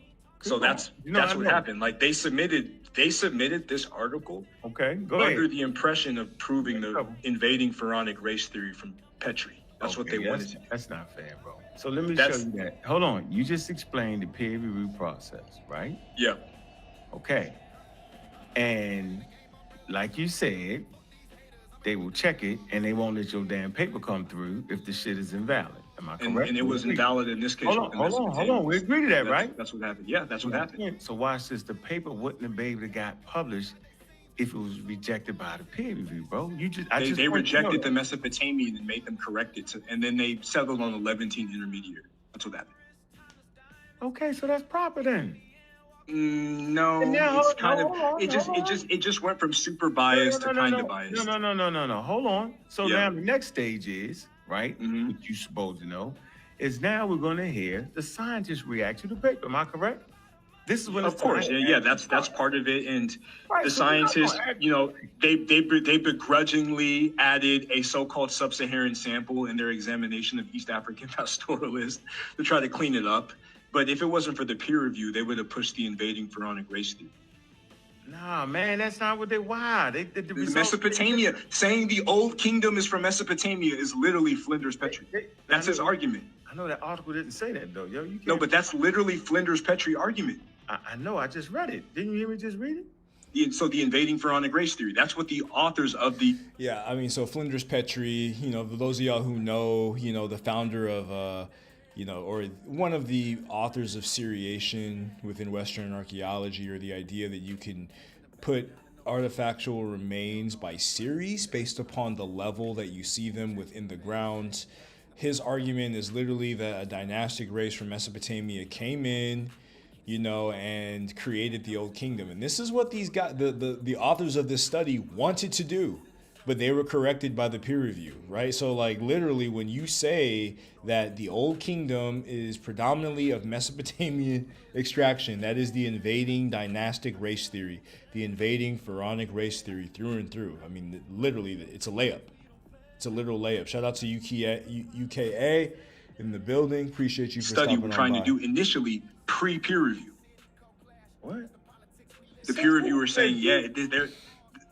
So that's You know, I what know. happened. Like they submitted this article Okay, go under ahead. the impression of proving the trouble. invading pharaonic race theory from Petrie. That's what they Okay, wanted to do. That's not fair, bro. So let me That's- show you that. Hold on. You just explained the peer review process, right? Yeah. Okay. And like you said, they will check it and they won't let your damn paper come through if the shit is invalid. Am I correct? And it was invalid in this case. Hold on. We agree to that, right? That's what happened. Yeah, that's what happened. So watch this. The paper wouldn't have been able to got published if it was rejected by the peer review, bro. They rejected the Mesopotamian and made them correct it, and then they settled on the Levantine intermediary. That's what happened. Okay, so that's proper then. No, And now, it's kind hold on, of it just went from super biased to kind of biased. No. Hold on. So Yeah. now the next stage is, right, Mhm. what you're supposed to know, is now we're going to hear the scientists react to the paper. Am I correct? This is when Of course, yeah, that's part of it. And Right, the so we're not scientists, gonna act- you know, they begrudgingly added a so-called sub-Saharan sample in their examination of East African pastoralists to try to clean it up. But if it wasn't for the peer review, they would have pushed the invading pharaonic race theory. Nah, man, that's not what they why. They did the results. Mesopotamia, saying the old kingdom is from Mesopotamia is literally Flinders Petrie. That's his argument. I know that article didn't say that though, yo. You can't, No, but that's literally Flinders Petrie argument. I know. I just read it. Didn't you hear me just read it? So the invading pharaonic race theory, that's what the authors of the Yeah, I mean, so Flinders Petrie, you know, for those of y'all who know, you know, the founder of, you know, or one of the authors of seriation within Western archaeology, or the idea that you can put artifactual remains by series based upon the level that you see them within the ground. His argument is literally that a dynastic race from Mesopotamia came in, you know, and created the old kingdom. And this is what these guys, the authors of this study wanted to do, but they were corrected by the peer review, right? So like literally when you say that the old kingdom is predominantly of Mesopotamian extraction, that is the invading dynastic race theory, the invading pharaonic race theory through and through. I mean, literally it's a layup. It's a literal layup. Shout out to UKA in the building. Appreciate you for study stopping we're on trying by. to do initially pre-peer review. What? The peer reviewer saying, yeah,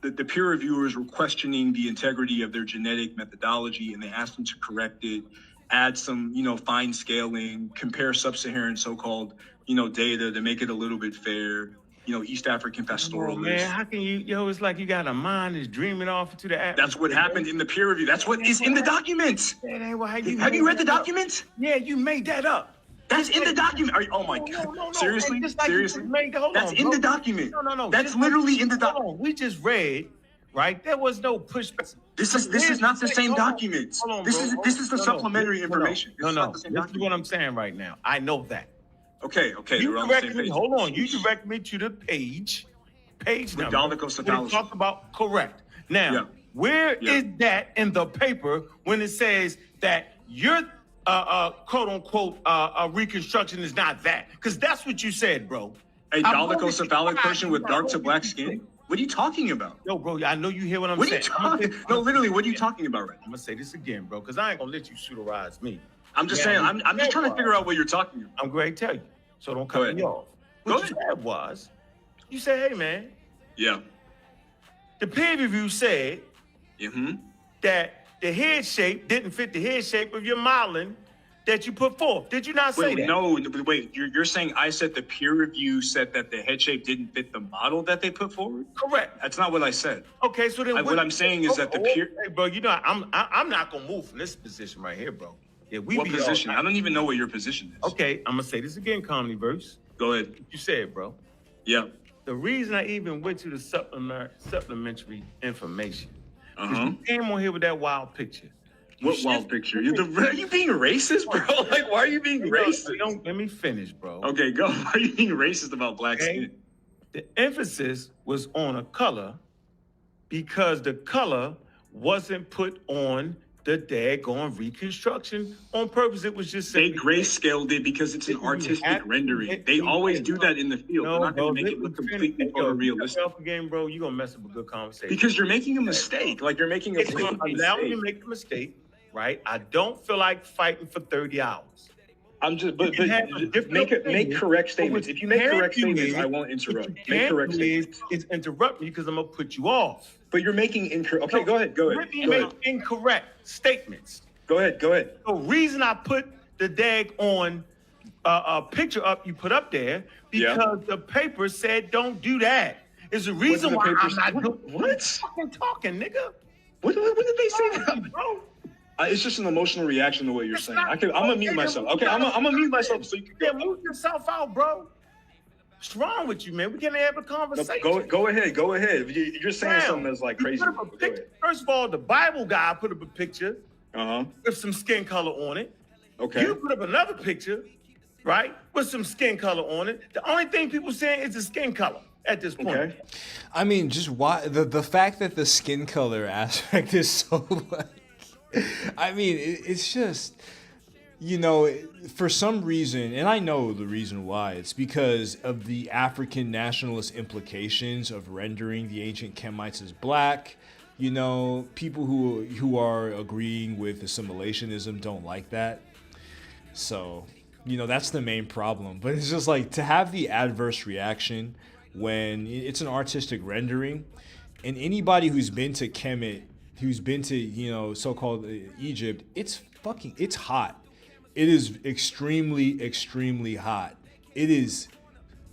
the peer reviewers were questioning the integrity of their genetic methodology, and they asked them to correct it, add some, you know, fine scaling, compare sub-Saharan so-called, you know, data to make it a little bit fair, East African Oh, pastoralists. man, how can you, it's like you got a mind that's dreaming off into the atmosphere. That's what happened in the peer review. That's what is in the documents. That ain't what, how you Have you read the documents? Yeah, you made that up. That's in the document. Oh my God. No. Seriously? Hey, just like you just made the, hold That's on, in bro. the document. No. That's literally in the document. We just read, right? There was no pushback. This is not the same documents. This is the supplementary information. No. Not the same This is document. what I'm saying right now. I know that. Okay. You We're on the same directed me. page. Hold on. You directed me to the page number. Reconstruction. When it talked about correct. Now, Yeah. where is that in the paper when it says that your quote unquote reconstruction is not that? Because that's what you said, bro. A dolichocephalic person with dark to black skin? What are you talking about? Yo, bro, I know you hear what I'm What are saying. you talking? No, literally, what are you talking about right now? I'm gonna say this again, bro, because I ain't gonna let you pseudorize me. I'm just saying. I'm just trying to figure out what you're talking about. I'm going to tell you, so don't Go cut me ahead. off. Go What ahead. you said was, you said, hey, man, Yeah. the peer review said Mm-hmm. that the head shape didn't fit the head shape of your modeling that you put forth. Did you not say that? No, wait. You're saying I said the peer review said that the head shape didn't fit the model that they put forward? Correct. That's not what I said. Okay, so then What I'm saying is that the peer. Hey, bro, I'm not gonna move from this position right here, bro. Yeah, we What be position? all- I don't even know what your position is. Okay, I'm gonna say this again, Comedy Verse. Go ahead. You said, bro. Yeah. The reason I even went to the supplementary information is Uh-huh. you came on here with that wild picture. You What wild shifted- picture? Are you being racist, bro? Like, why are you being racist? Don't let me finish, bro. Okay, go. Why are you being racist about black Okay. skin? The emphasis was on a color because the color wasn't put on the daggone reconstruction on purpose. It was just They simply- grayscaled it because it's an You artistic have- rendering. They always do that in the field. They're not going to make it look completely photorealistic. Again, bro, you're gonna mess up a good conversation. Because you're making a mistake. Like, you're making a It's gonna blatant allow me to mistake. make a mistake, right? I don't feel like fighting for 30 hours. I'm just, but You can have a different make opinion, correct but statements. what If you make you correct can't do statements, is- I won't interrupt. What you Make can't correct do statements. is interrupt me because I'm gonna put you off. But you're making incorrect. Okay, go ahead. Go Let ahead. me Go make ahead. incorrect statements. Go ahead. Go ahead. The reason I put the dag on picture up you put up there Yeah. because the paper said don't do that. Is the reason the why paper I'm say? not doing. What? Fucking talking, nigga. What did they say? That? Bro. It's just an emotional reaction to what you're It's saying. not- I'm gonna mute myself. Okay, I'm gonna mute myself so you can Yeah, move yourself out, bro. What's wrong with you, man? We can't have a conversation. Go ahead. Go ahead. You're saying Now, something that's like you crazy. put up a picture. First of all, the Bible guy put up a picture Uh huh. with some skin color on it. Okay. You put up another picture, right, with some skin color on it. The only thing people saying is the skin color at this point. Okay. I mean, just why the fact that the skin color aspect is so like, I mean, it's just, for some reason, and I know the reason why, it's because of the African nationalist implications of rendering the ancient Kemites as black. People who are agreeing with assimilationism don't like that. So, that's the main problem. But it's just like to have the adverse reaction when it's an artistic rendering, and anybody who's been to Kemet, who's been to, so-called Egypt, it's hot. It is extremely, extremely hot. It is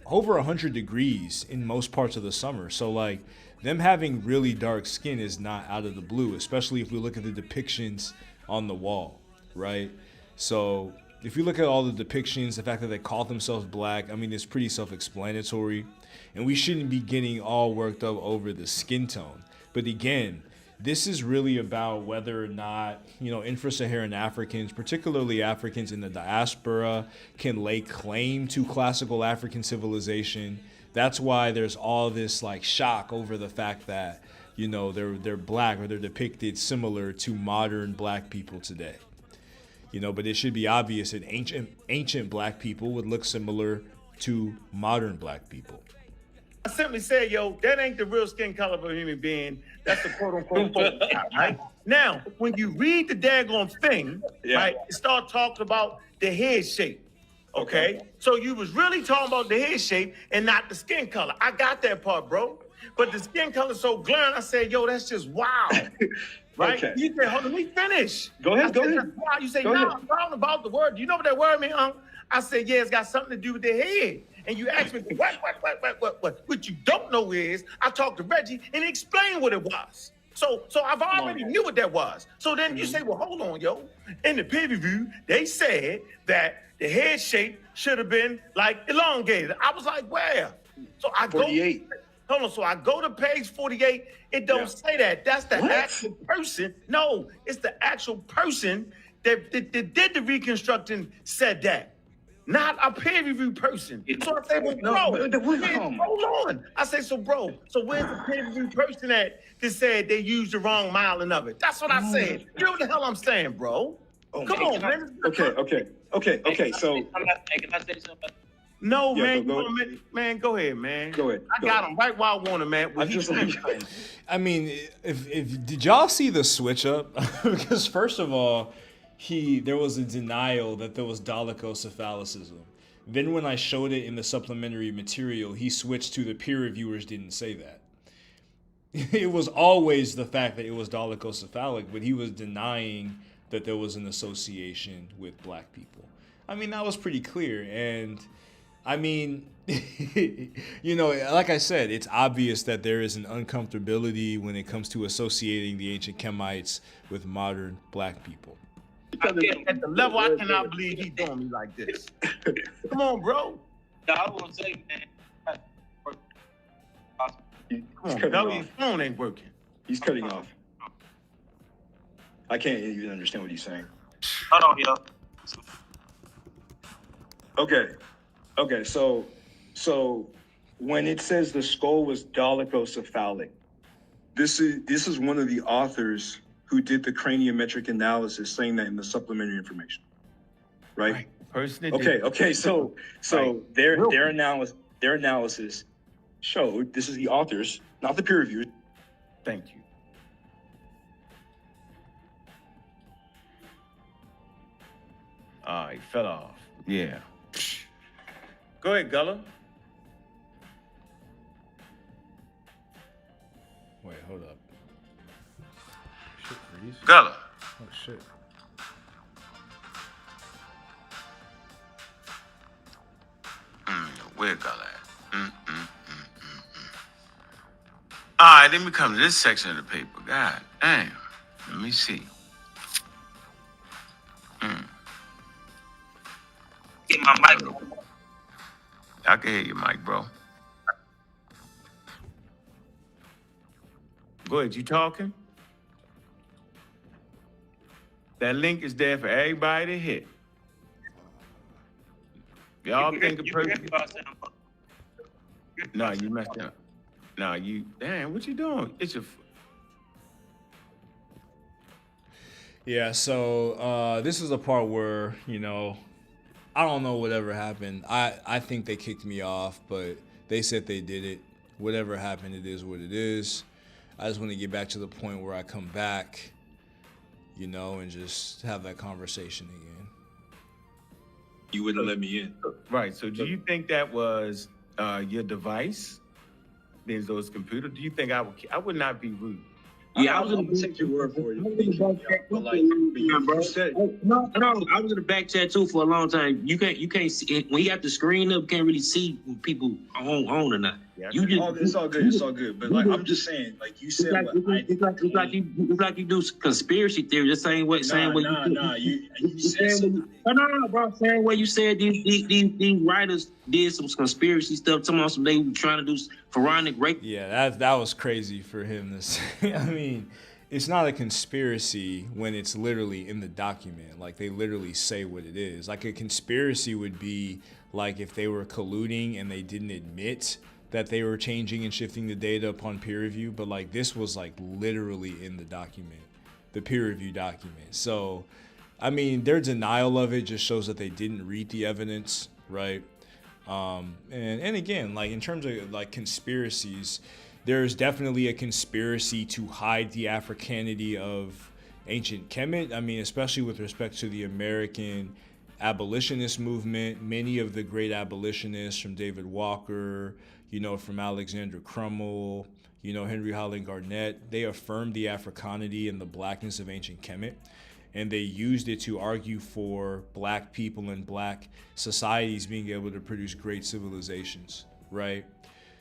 over 100 degrees in most parts of the summer. So like them having really dark skin is not out of the blue, especially if we look at the depictions on the wall, right? So if you look at all the depictions, the fact that they call themselves black, I mean, it's pretty self-explanatory. And we shouldn't be getting all worked up over the skin tone. But again, this is really about whether or not, Infra-Saharan Africans, particularly Africans in the diaspora, can lay claim to classical African civilization. That's why there's all this like shock over the fact that, they're black or they're depicted similar to modern black people today. But it should be obvious that ancient black people would look similar to modern black people. I simply say, yo, that ain't the real skin color of a human being. That's the quote unquote Photoshop, right? Now, when you read the daggone thing, right, it start talking about the head shape. Okay? So you was really talking about the head shape and not the skin color. I got that part, bro. But the skin color so glaring, I said, yo, that's just wild. Right? Okay. You said, hold on, let me finish. Go ahead. I said, wow. You say, Go no, ahead. I'm talking about the word. Do you know what that word means, I said, yeah, it's got something to do with the head. and you ask me, what? What you don't know is I talked to Reggie and he explained what it was. So I've already knew what that was. So then you say, well, hold on, yo. In the peer review, they said that the head shape should have been like elongated. I was like, where? So I 48. Hold on. So I go to page 48. It don't say that. That's the actual person. No, it's the actual person that did the reconstruction said that. Not a peer review person. So I say, well, hold on. I say, so bro, so where's the peer review person at that said they used the wrong miling of it? That's what I said. You know what the hell I'm saying, bro? Come on, man. Okay. So Can I say something? no, Yeah, man, go man, go ahead, man. Go ahead. I got him right where I want him, man. I mean, if did y'all see the switch up? Because first of all, there was a denial that there was dolichocephalicism. Then when I showed it in the supplementary material, he switched to the peer reviewers didn't say that. It was always the fact that it was dolichocephalic, but he was denying that there was an association with black people. I mean, that was pretty clear. And I mean, you know, like I said, it's obvious that there is an uncomfortability when it comes to associating the ancient Kemites with modern black people. At the level I cannot believe he's doing me like this. Come on, bro. No, I want to say, man. Come on, his phone ain't working. He's cutting off. I can't even understand what he's saying. Hold on, yo. Okay. So when it says the skull was dolichocephalic, this is one of the authors who did the craniometric analysis saying that in the supplementary information, right? Okay. So their analysis showed, this is the authors, not the peer reviewers. Thank you. He fell off. Yeah. Go ahead, Gullah. Wait, hold up. Shit, freeze. Gullah. Oh shit. Where Gullah at? All right, let me come to this section of the paper. God damn. Let me see. Get my mic. I can hear you, Mike, bro. Go ahead, you talking? That link is there for everybody to hit. Y'all think a person... No, you messed up. No, damn, what you doing? It's your... Yeah, so this is a part where, you know, I don't know whatever happened. I think they kicked me off, but they said they did it. Whatever happened, it is what it is. I just want to get back to the point where I come back, you know, and just have that conversation again. You wouldn't let me in. Right, so do you think that was your device? There's those computers. Do you think I would not be rude? Yeah, I was gonna take your word for it. But like, you said, No, I was in the back chat too for a long time. You can't see when you got the screen up. You can't really see when people on or not. Yeah, It's all good. But like, I'm just saying, like you said, it's like you do conspiracy theory the same way. you said something. No, bro. Same way you said these writers did some conspiracy stuff. Some they were trying to do pharaonic rape. Yeah, that was crazy for him to say. I mean, it's not a conspiracy when it's literally in the document. Like, they literally say what it is. Like, a conspiracy would be like if they were colluding and they didn't admit that they were changing and shifting the data upon peer review, but like this was like literally in the document, the peer review document. So, I mean, their denial of it just shows that they didn't read the evidence, right? And again, like in terms of like conspiracies, there's definitely a conspiracy to hide the Africanity of ancient Kemet. I mean, especially with respect to the American abolitionist movement. Many of the great abolitionists, from David Walker, you know, from Alexander Crummell, you know, Henry Highland Garnett, they affirmed the Africanity and the blackness of ancient Kemet. and they used it to argue for black people and black societies being able to produce great civilizations, right?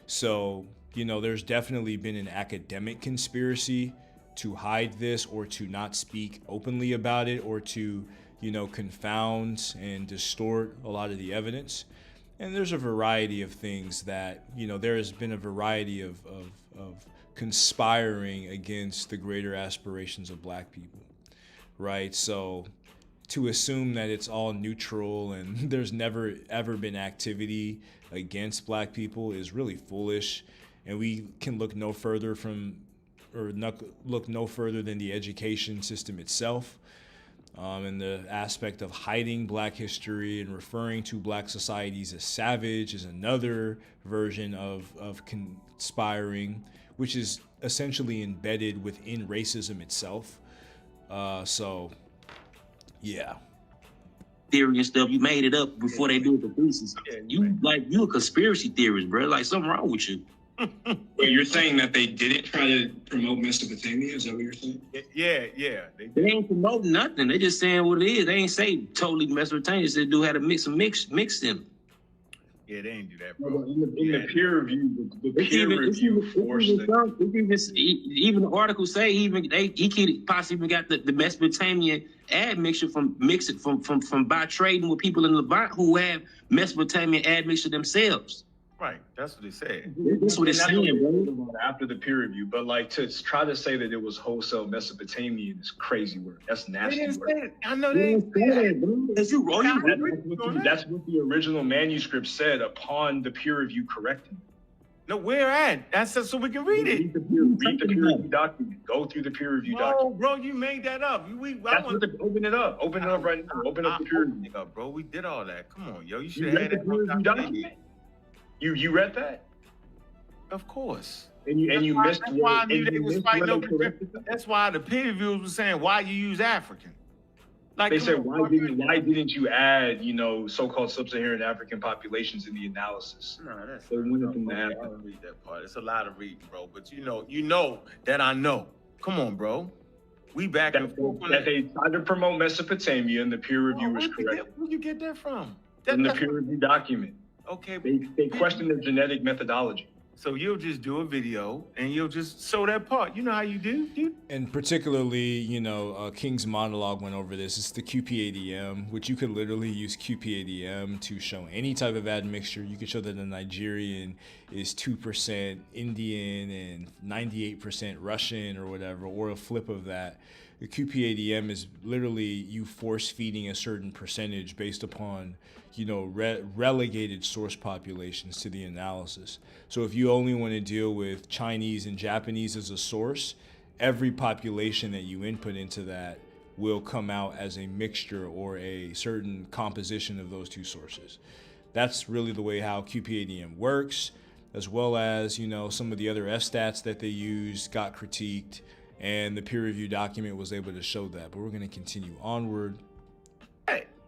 So, you know, there's definitely been an academic conspiracy to hide this or to not speak openly about it or to, you know, confound and distort a lot of the evidence. And there's a variety of things that, you know, there has been a variety of conspiring against the greater aspirations of black people, right? So to assume that it's all neutral and there's never ever been activity against black people is really foolish. And we can look no further look no further than the education system itself, and the aspect of hiding black history and referring to black societies as savage is another version of conspiring, which is essentially embedded within racism itself. So, yeah. Theory and stuff, you made it up before they do the thesis. You a conspiracy theorist, bro. Like something wrong with you. But you're saying that they didn't try to promote Mesopotamia? Is that what you're saying? Yeah. They ain't promoting nothing. They just saying what it is. They ain't say totally Mesopotamia. They do have to mix them. Yeah, they ain't do that, bro. In the peer review, the peer review forced even the article say he could possibly got the Mesopotamian admixture from by trading with people in Levant who have Mesopotamian admixture themselves. Right, that's what they said. That's what it's saying, bro. After the peer review, but like to try to say that it was wholesale Mesopotamian is crazy work. That's nasty work. I know they didn't say that, bro. That's what the original manuscript said upon the peer review correcting. No, where at? That's so we can read it. Read the peer review document. Go through the peer review document. Oh, bro, you made that up. Open it up. Open it up right now. Open up the peer review. Bro, we did all that. Come on, yo. You should have had that peer review document. You read that? Of course. And you missed. That's why I knew they was fighting over. That's why the peer reviewers were saying, "Why you use African?" Like they said, why didn't you add, you know, so-called sub-Saharan African populations in the analysis? No, that's so not. I don't read that part. It's a lot of reading, bro. But you know that I know. Come on, bro. We back and forth. That they tried to promote Mesopotamia, and the peer review was correct. Where'd you get that from? In the peer review document. Okay. They questioned the genetic methodology. So you'll just do a video and you'll just show that part. You know how you do, dude? And particularly, you know, King's monologue went over this. It's the QP-ADM, which you could literally use QP-ADM to show any type of admixture. You could show that a Nigerian is 2% Indian and 98% Russian or whatever, or a flip of that. The QP-ADM is literally you force feeding a certain percentage based upon, you know, relegated source populations to the analysis. So if you only want to deal with Chinese and Japanese as a source, every population that you input into that will come out as a mixture or a certain composition of those two sources. That's really the way how QP-ADM works, as well as, you know, some of the other F-stats that they used got critiqued, and the peer review document was able to show that. But we're going to continue onward.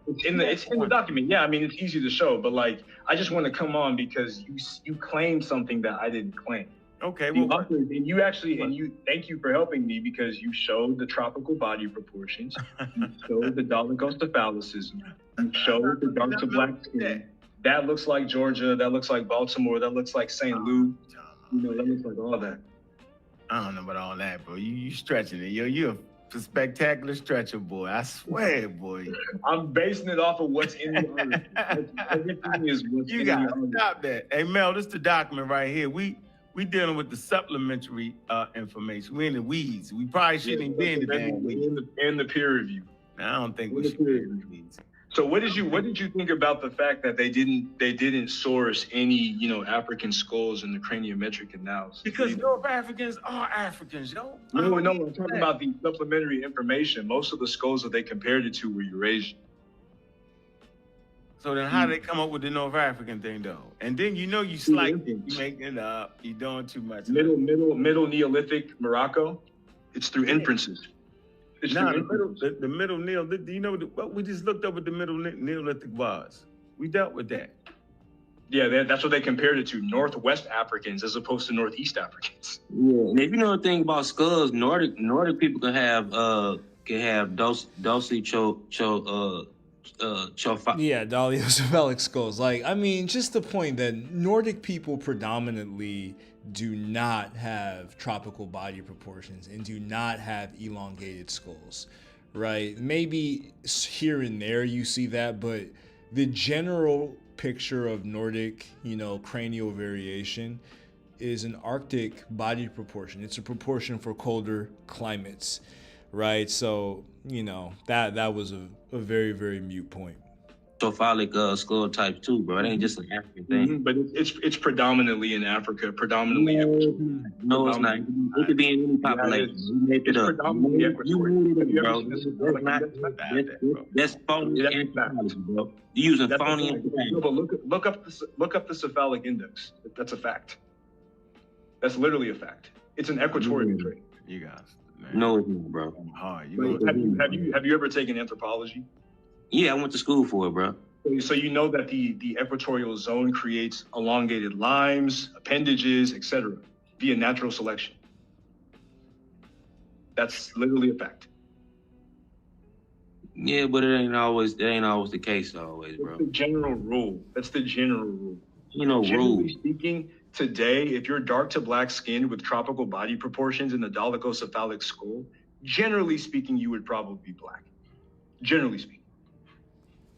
It's in the document. Yeah, I mean, it's easy to show, but like, I just want to come on because you claimed something that I didn't claim. Okay. Thank you for helping me because you showed the tropical body proportions. You showed the Dolichocephalicism. You showed the dark to black skin. That looks like Georgia. That looks like Baltimore. That looks like St. Louis. You know, that looks like all that. I don't know about all that, bro. You stretching it. You're a spectacular stretcher, boy. I swear, boy. I'm basing it off of what's in the article. Everything is what's in the article. You gotta stop that. Hey, Mel, this is the document right here. We dealing with the supplementary information. We're in the weeds. We probably shouldn't be in the damn weeds. In the peer review. I don't think we should be in the weeds. So what did you think about the fact that they didn't source any, you know, African skulls in the craniometric analysis? Because North Africans are Africans, yo. No, I'm talking about the supplementary information. Most of the skulls that they compared it to were Eurasian. So then how did they come up with the North African thing though? And then you know you making it up, you're doing too much. Middle Neolithic Morocco, it's through inferences. The middle Neolithic, you know what we just looked up what the middle Neolithic was? We dealt with that. Yeah, that's what they compared it to, Northwest Africans as opposed to Northeast Africans. Yeah, and if you know anything about skulls, Nordic people can have can have dulce cho Yeah, dolichocephalic skulls. Like, I mean, just the point that Nordic people predominantly do not have tropical body proportions and do not have elongated skulls, right? Maybe here and there you see that, but the general picture of Nordic, cranial variation is an Arctic body proportion. It's a proportion for colder climates, right? So, that was a very, very mute point. cephalic skull types too, bro. It ain't just an African thing. But it's predominantly in Africa, predominantly. No, it's not. It could be in any population. You made it up. You made it up, bro. That's phony anthropology, bro. You using phony anthropology. No, but look up the cephalic index. That's a fact. That's literally a fact. It's an equatorial trait. You guys. Man. No, it's not, bro. Hard. Have you ever taken anthropology? Yeah, I went to school for it, bro. So you know that the equatorial zone creates elongated limes, appendages, etc., via natural selection. That's literally a fact. Yeah, but it ain't always the case always, bro. That's the general rule. Rule. Generally speaking, today, if you're dark to black skinned with tropical body proportions and the dolichocephalic skull, generally speaking, you would probably be black. Generally speaking.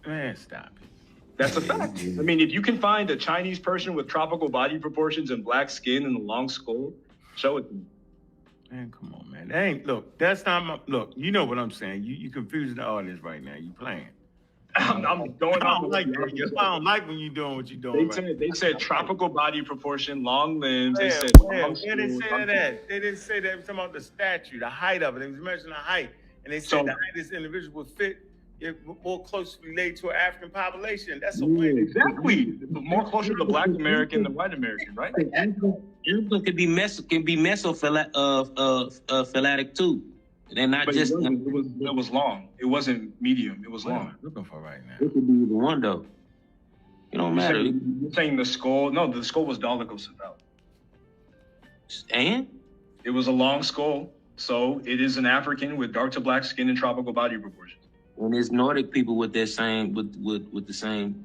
Man, stop it. That's a fact. I mean, if you can find a Chinese person with tropical body proportions and black skin and a long skull, show it to me. Man, come on, man. That's not my look. You know what I'm saying. You confusing the audience right now. You playing. I'm going I don't like when you're doing what you're doing. They said tropical body proportion, long limbs. They said They didn't say that. They didn't say that. They were talking about the statue, the height of it. They was measuring the height. And they said the height of this individual would fit more closely related to an African population. That's a win. Exactly. More closer to Black American than White American, right? African can be mesophylatic too. They're not But just. it was long. It wasn't medium. It was What am long. I looking for right now? It could be either one though. It don't matter. You're saying the skull? No, the skull was dolichocephalic. And It was a long skull, so it is an African with dark to black skin and tropical body proportions. and there's Nordic people with their same with the same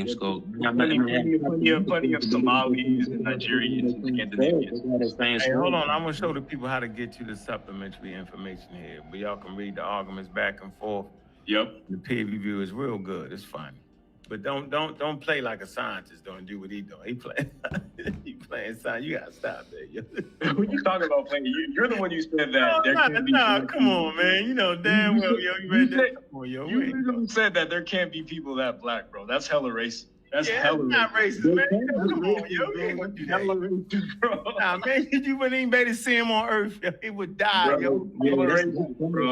skull. Plenty of Somalis and Nigerians and Scandinavians. Hey, hold on. I'm gonna show the people how to get you the supplementary information here, but y'all can read the arguments back and forth. Yep. The peer review is real good. It's funny, but don't play like a scientist. Don't do what he doing. He playing science. You gotta stop that. Yo. When you talk about playing, you're the one who said that. Come on, man. You know damn well, yo. You read that? Come on, yo. You literally said that there can't be people that black, bro. That's hella racist. That's hella not racist, man. Come on, yo. Hella racist, bro. Nah, man, you wouldn't even better see him on Earth. Yo. He would die, Bro, yo.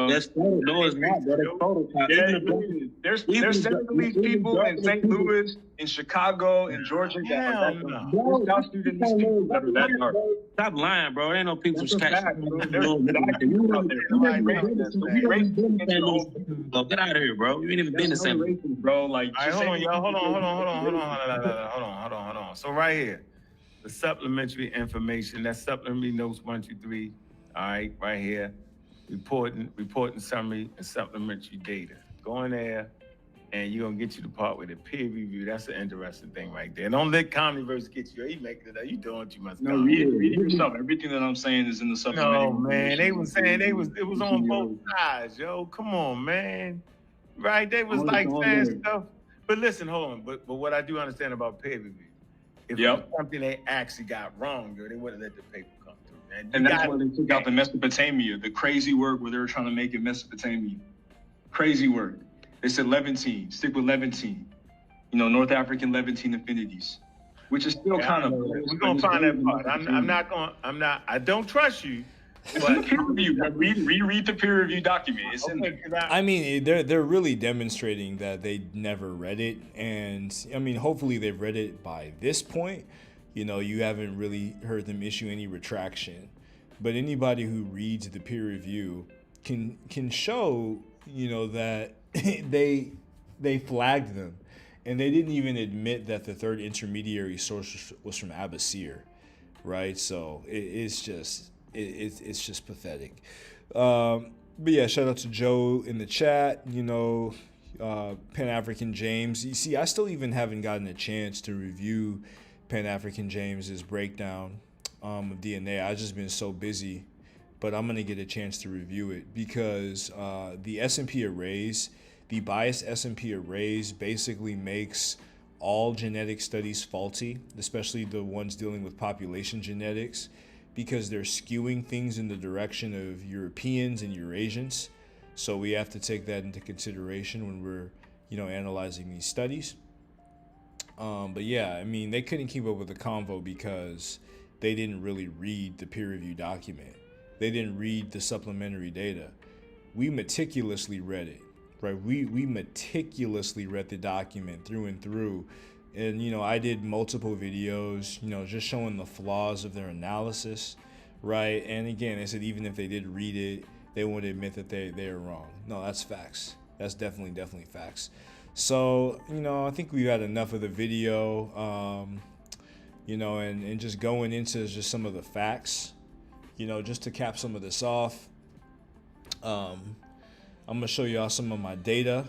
That's total. No, it's not. That is Photoshop. There's Senegalese people in St. Louis, in Chicago, in Georgia that are that dark. Stop lying, bro. There ain't no people from That's a fact, bro. There's black people out there. Get out of here, bro. You ain't even been to St. Louis, bro. Like, all right, hold on, y'all. Hold on. So right here, the supplementary information. That's supplementary notes 1, 2, 3. All right, right here. Reporting summary and supplementary data. Go in there, and you're gonna get you the part with the peer review. That's an interesting thing right there. Don't let Commonverse get you. He making it up. You doing what you must. No, read it yourself. Everything that I'm saying is in the supplementary. No, man. They was saying it was on both sides, yo. Come on, man. Right? They was like saying stuff. But listen, hold on. But what I do understand about peer review, if it was something they actually got wrong, yo, they wouldn't let the paper come through, man. And that's why they took out the Mesopotamia, the crazy word where they were trying to make it Mesopotamia. Crazy word. They said Levantine, stick with Levantine. North African Levantine affinities, which is still kind of. We're gonna find that part. I don't trust you. But peer review. Reread the peer review document. It's in there. I mean, they're really demonstrating that they never read it, and I mean, hopefully they've read it by this point. You haven't really heard them issue any retraction, but anybody who reads the peer review can show that they flagged them, and they didn't even admit that the third intermediary source was from Abyssir, right? So it's just pathetic. But yeah, shout out to Joe in the chat. You know, Pan-African James. You see, I still even haven't gotten a chance to review Pan-African James's breakdown of DNA. I've just been so busy, but I'm gonna get a chance to review it because the S&P arrays, the biased S&P arrays, basically makes all genetic studies faulty, especially the ones dealing with population genetics, because they're skewing things in the direction of Europeans and Eurasians. So we have to take that into consideration when we're, you know, analyzing these studies. But yeah, I mean, they couldn't keep up with the convo because they didn't really read the peer review document. They didn't read the supplementary data. We meticulously read it, right? We meticulously read the document through and through. And, you know, I did multiple videos, you know, just showing the flaws of their analysis, right? And again, I said, even if they did read it, they won't admit that they are wrong. No, that's facts. That's definitely facts. So, you know, I think we've had enough of the video, you know, and just going into just some of the facts, you know, just to cap some of this off. I'm going to show y'all some of my data,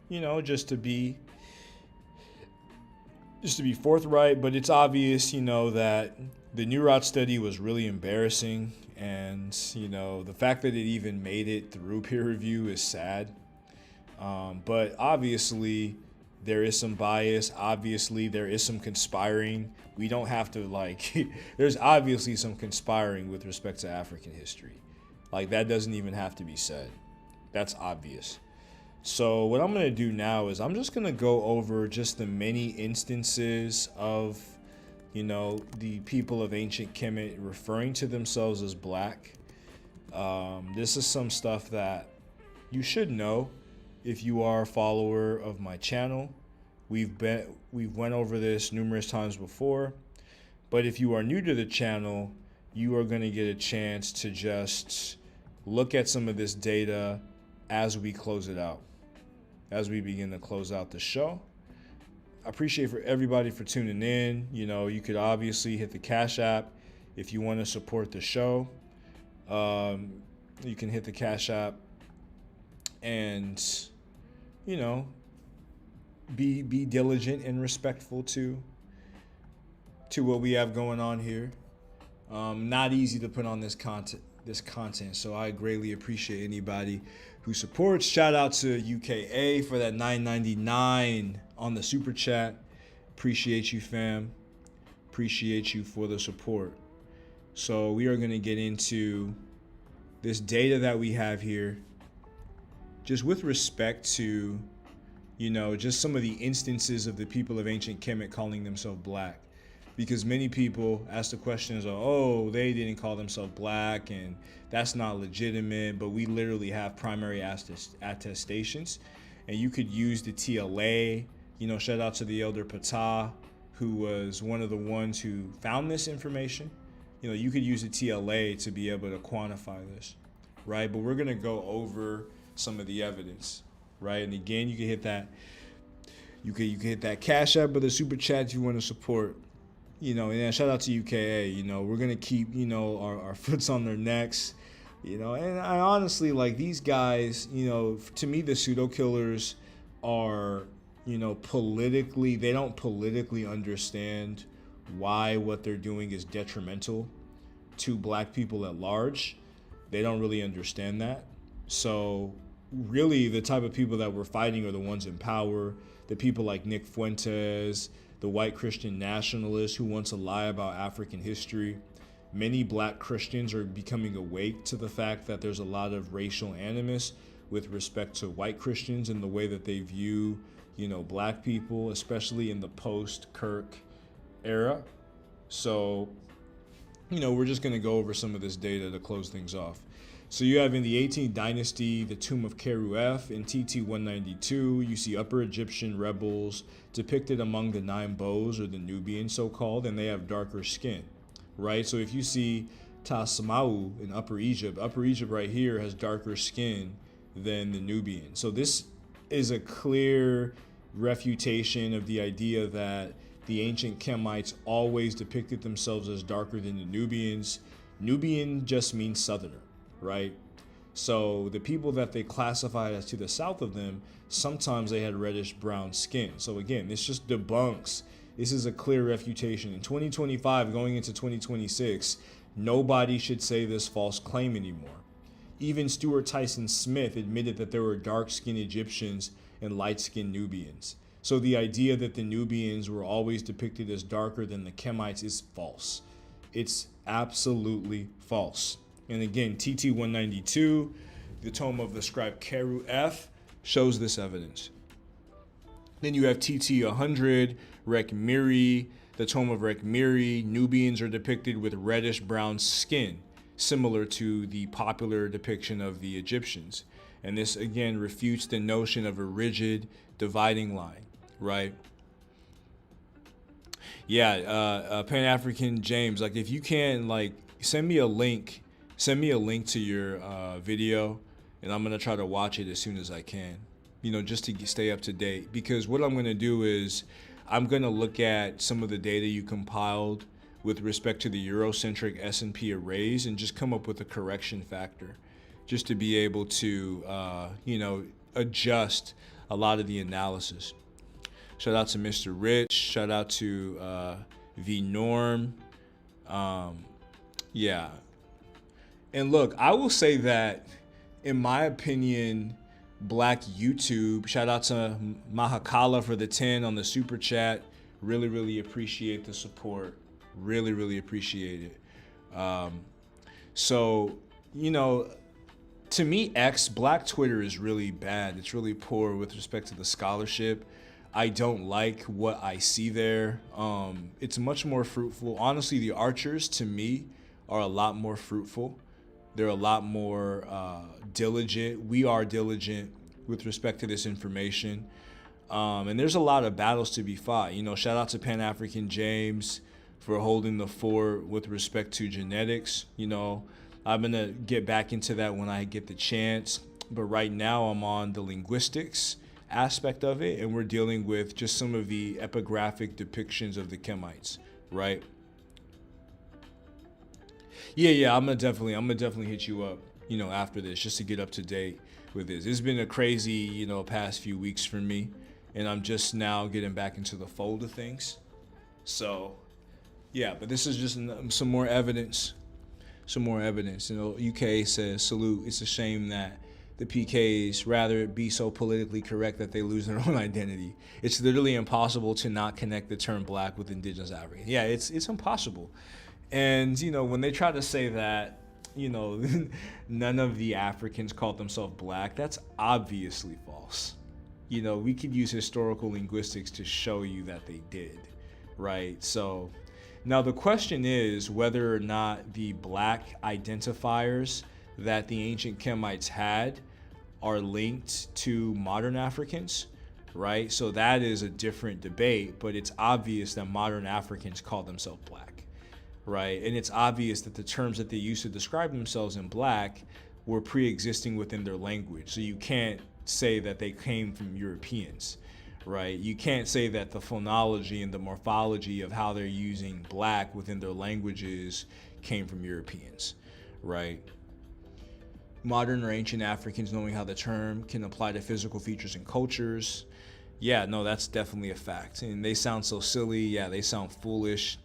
you know, just to be forthright, but it's obvious, you know, that the Neurot study was really embarrassing, and, you know, the fact that it even made it through peer review is sad. But obviously there is some bias. Obviously there is some conspiring. We don't have to, like, there's obviously some conspiring with respect to African history. Like, that doesn't even have to be said. That's obvious. So what I'm going to do now is I'm just going to go over just the many instances of, you know, the people of ancient Kemet referring to themselves as black. This is some stuff that you should know if you are a follower of my channel. We've went over this numerous times before, but if you are new to the channel, you are going to get a chance to just look at some of this data as we close it out, as we begin to close out the show. I appreciate for everybody for tuning in. You know, you could obviously hit the Cash App if you want to support the show. You can hit the Cash App and, you know, be diligent and respectful to what we have going on here. Not easy to put on this content, so I greatly appreciate anybody who supports. Shout out to UKA for that $9.99 on the super chat. Appreciate you, fam. Appreciate you for the support. So we are going to get into this data that we have here, just with respect to, you know, just some of the instances of the people of ancient Kemet calling themselves black. Because many people ask the questions of, oh, they didn't call themselves black and that's not legitimate, but we literally have primary attestations. And you could use the TLA, you know, shout out to the elder Ptah, who was one of the ones who found this information. You know, you could use the TLA to be able to quantify this, right? But we're gonna go over some of the evidence, right? And again, you can hit that, you can hit that Cash App or the super chat if you want to support. You know, and then shout out to UKA. You know, we're gonna keep, you know, our foots on their necks. You know, and I honestly, like, these guys, you know, to me, the pseudo killers are, you know, they don't politically understand why what they're doing is detrimental to black people at large. They don't really understand that. So really the type of people that we're fighting are the ones in power, the people like Nick Fuentes, the white Christian nationalists who want to lie about African history. Many black Christians are becoming awake to the fact that there's a lot of racial animus with respect to white Christians and the way that they view, you know, black people, especially in the post-Kirk era. So, you know, we're just going to go over some of this data to close things off. So you have in the 18th dynasty, the tomb of Keru-F in TT 192, you see Upper Egyptian rebels depicted among the 9 bows, or the Nubians so-called, and they have darker skin, right? So if you see Tasmau in Upper Egypt right here has darker skin than the Nubian. So this is a clear refutation of the idea that the ancient Kemites always depicted themselves as darker than the Nubians. Nubian just means southerner, right? So the people that they classified as to the south of them, sometimes they had reddish brown skin. So again, this just debunks. This is a clear refutation. In 2025, going into 2026, nobody should say this false claim anymore. Even Stuart Tyson Smith admitted that there were dark-skinned Egyptians and light-skinned Nubians. So the idea that the Nubians were always depicted as darker than the Kemites is false. It's absolutely false. And again, TT 192, the tome of the scribe Keru F, shows this evidence. Then you have TT 100, Rek Miri, the tome of Rek Miri. Nubians are depicted with reddish brown skin, similar to the popular depiction of the Egyptians. And this again refutes the notion of a rigid dividing line, right? Yeah, Pan-African James, like if you can, like send me a link to your video, and I'm gonna try to watch it as soon as I can, you know, just to stay up to date. Because what I'm gonna do is I'm gonna look at some of the data you compiled with respect to the Eurocentric S&P arrays and just come up with a correction factor, just to be able to, you know, adjust a lot of the analysis. Shout out to Mr. Rich. Shout out to V Norm. Yeah. And look, I will say that, in my opinion, Black YouTube, shout out to Mahakala for the 10 on the super chat. Really, really appreciate the support. Really, really appreciate it. So, you know, to me, Black Twitter is really bad. It's really poor with respect to the scholarship. I don't like what I see there. It's much more fruitful. Honestly, the Archers, to me, are a lot more fruitful. They're a lot more diligent. We are diligent with respect to this information. And there's a lot of battles to be fought. You know, shout out to Pan-African James for holding the fort with respect to genetics. You know, I'm going to get back into that when I get the chance. But right now I'm on the linguistics aspect of it, and we're dealing with just some of the epigraphic depictions of the Kemites, right? Yeah, I'm gonna definitely hit you up, you know, after this, just to get up to date with this. It's been a crazy, you know, past few weeks for me, and I'm just now getting back into the fold of things. So, yeah, but this is just some more evidence. You know, UK says, salute. It's a shame that the PKs rather be so politically correct that they lose their own identity. It's literally impossible to not connect the term Black with indigenous African. Yeah, it's impossible. And, you know, when they try to say that, you know, none of the Africans called themselves Black, that's obviously false. You know, we could use historical linguistics to show you that they did, right? So now the question is whether or not the Black identifiers that the ancient Kemites had are linked to modern Africans, right? So that is a different debate, but it's obvious that modern Africans call themselves Black, right? And it's obvious that the terms that they used to describe themselves in Black were pre-existing within their language. So you can't say that they came from Europeans, right? You can't say that the phonology and the morphology of how they're using Black within their languages came from Europeans, right? Modern or ancient Africans knowing how the term can apply to physical features and cultures. Yeah, no, that's definitely a fact. And they sound so silly. Yeah, they sound foolish.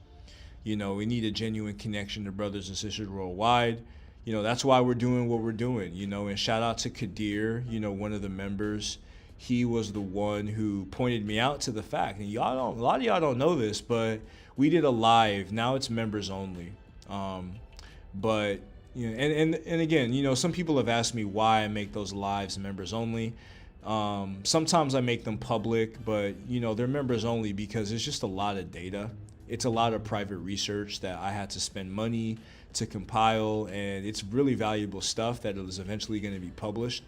You know, we need a genuine connection to brothers and sisters worldwide. You know, that's why we're doing what we're doing, you know, and shout out to Kadir, you know, one of the members. He was the one who pointed me out to the fact, and a lot of y'all don't know this, but we did a live. Now it's members only. But you know, and again, you know, some people have asked me why I make those lives members only. Sometimes I make them public, but you know, they're members only because it's just a lot of data. It's a lot of private research that I had to spend money to compile, and it's really valuable stuff that is eventually going to be published.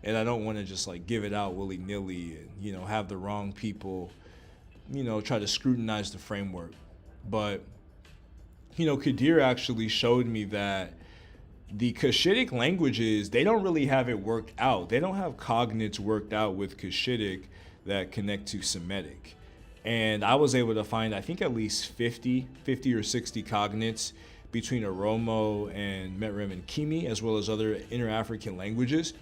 And I don't want to just like give it out willy-nilly and, you know, have the wrong people, you know, try to scrutinize the framework. But, you know, Kadir actually showed me that the Cushitic languages, they don't really have it worked out. They don't have cognates worked out with Cushitic that connect to Semitic. And I was able to find, I think, at least 50 or 60 cognates between Oromo and Metrem and Kimi, as well as other inter-African languages.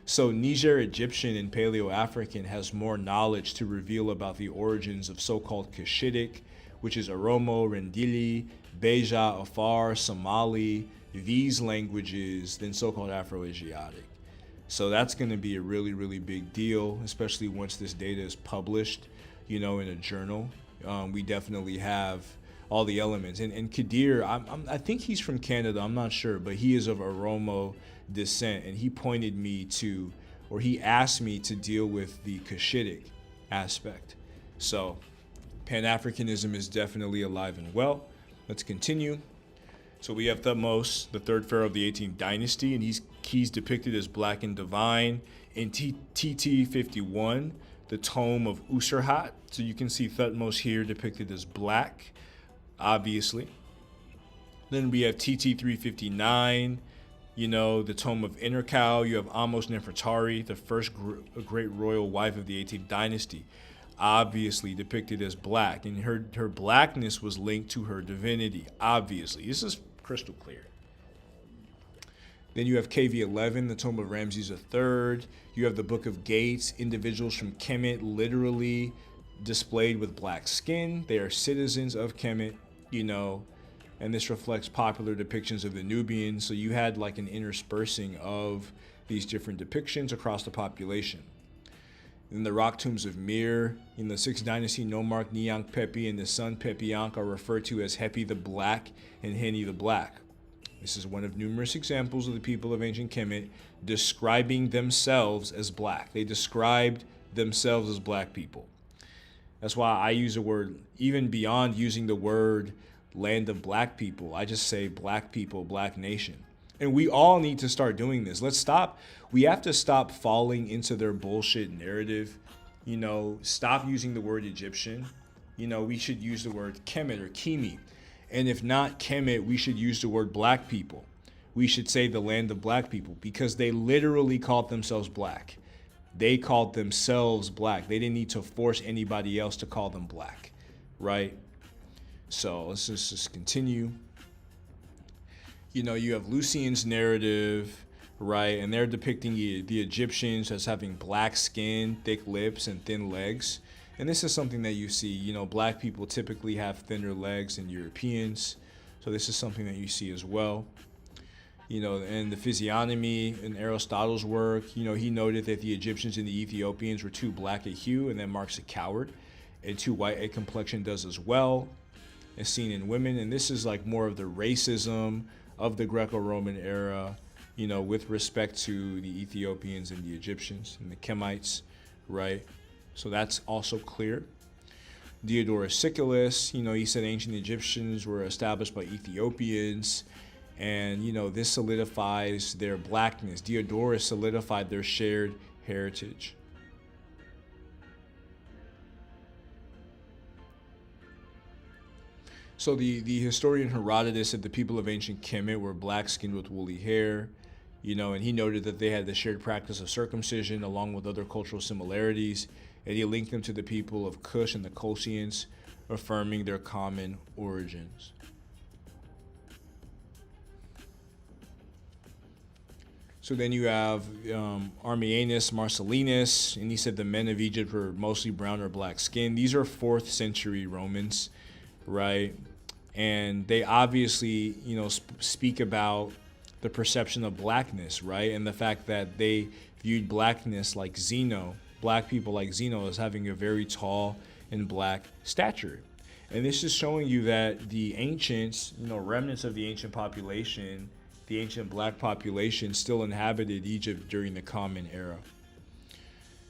So Niger Egyptian and Paleo-African has more knowledge to reveal about the origins of so-called Cushitic, which is Oromo, Rendili, Beja, Afar, Somali, these languages, than so-called Afro-Asiatic. So that's going to be a really, really big deal, especially once this data is published, in a journal. We definitely have all the elements. And Kadir, I think he's from Canada, I'm not sure, but he is of Oromo descent, and he pointed me to, or he asked me to deal with the Cushitic aspect. So Pan-Africanism is definitely alive and well. Let's continue. So we have Thutmose, the third pharaoh of the 18th dynasty, and he's depicted as black and divine. In TT 51, the tome of Userhat, so you can see Thutmose here depicted as black, obviously. Then we have TT 359, the tome of Intercal. You have Amos Nefertari, the first great royal wife of the 18th dynasty, obviously depicted as black, and her blackness was linked to her divinity, obviously. This is crystal clear. Then you have KV11, the tomb of Ramses III. You have the Book of Gates, individuals from Kemet literally displayed with black skin. They are citizens of Kemet, and this reflects popular depictions of the Nubians. So you had like an interspersing of these different depictions across the population. In the rock tombs of Mir, in the 6th dynasty, Nomark Niank Pepi and the son Pepi Ankh are referred to as Hepi the Black and Heni the Black. This is one of numerous examples of the people of ancient Kemet describing themselves as black. They described themselves as black people. That's why I use the word, even beyond using the word land of black people, I just say black people, black nation. And we all need to start doing this. We have to stop falling into their bullshit narrative. Stop using the word Egyptian. We should use the word Kemet or Kimi. And if not Kemet, we should use the word black people. We should say the land of black people, because they literally called themselves black. They called themselves black. They didn't need to force anybody else to call them black, right? So let's just continue. You have Lucian's narrative, right? And they're depicting the Egyptians as having black skin, thick lips, and thin legs. And this is something that you see, black people typically have thinner legs than Europeans. So this is something that you see as well. And the physiognomy in Aristotle's work, he noted that the Egyptians and the Ethiopians were too black a hue, and that marks a coward. And too white a complexion does as well, as seen in women. And this is like more of the racism of the Greco-Roman era, with respect to the Ethiopians and the Egyptians and the Kemites, right? So that's also clear. Diodorus Siculus, he said ancient Egyptians were established by Ethiopians, and, this solidifies their blackness. Diodorus solidified their shared heritage. So the historian Herodotus said the people of ancient Kemet were black-skinned with woolly hair, and he noted that they had the shared practice of circumcision along with other cultural similarities, and he linked them to the people of Kush and the Kosians, affirming their common origins. So then you have Armianus Marcellinus, and he said the men of Egypt were mostly brown or black skinned. These are 4th century Romans, right? And they obviously, speak about the perception of blackness, right? And the fact that they viewed blackness like Zeno, black people like Zeno, as having a very tall and black stature. And this is showing you that the ancients, remnants of the ancient population, the ancient black population still inhabited Egypt during the Common Era.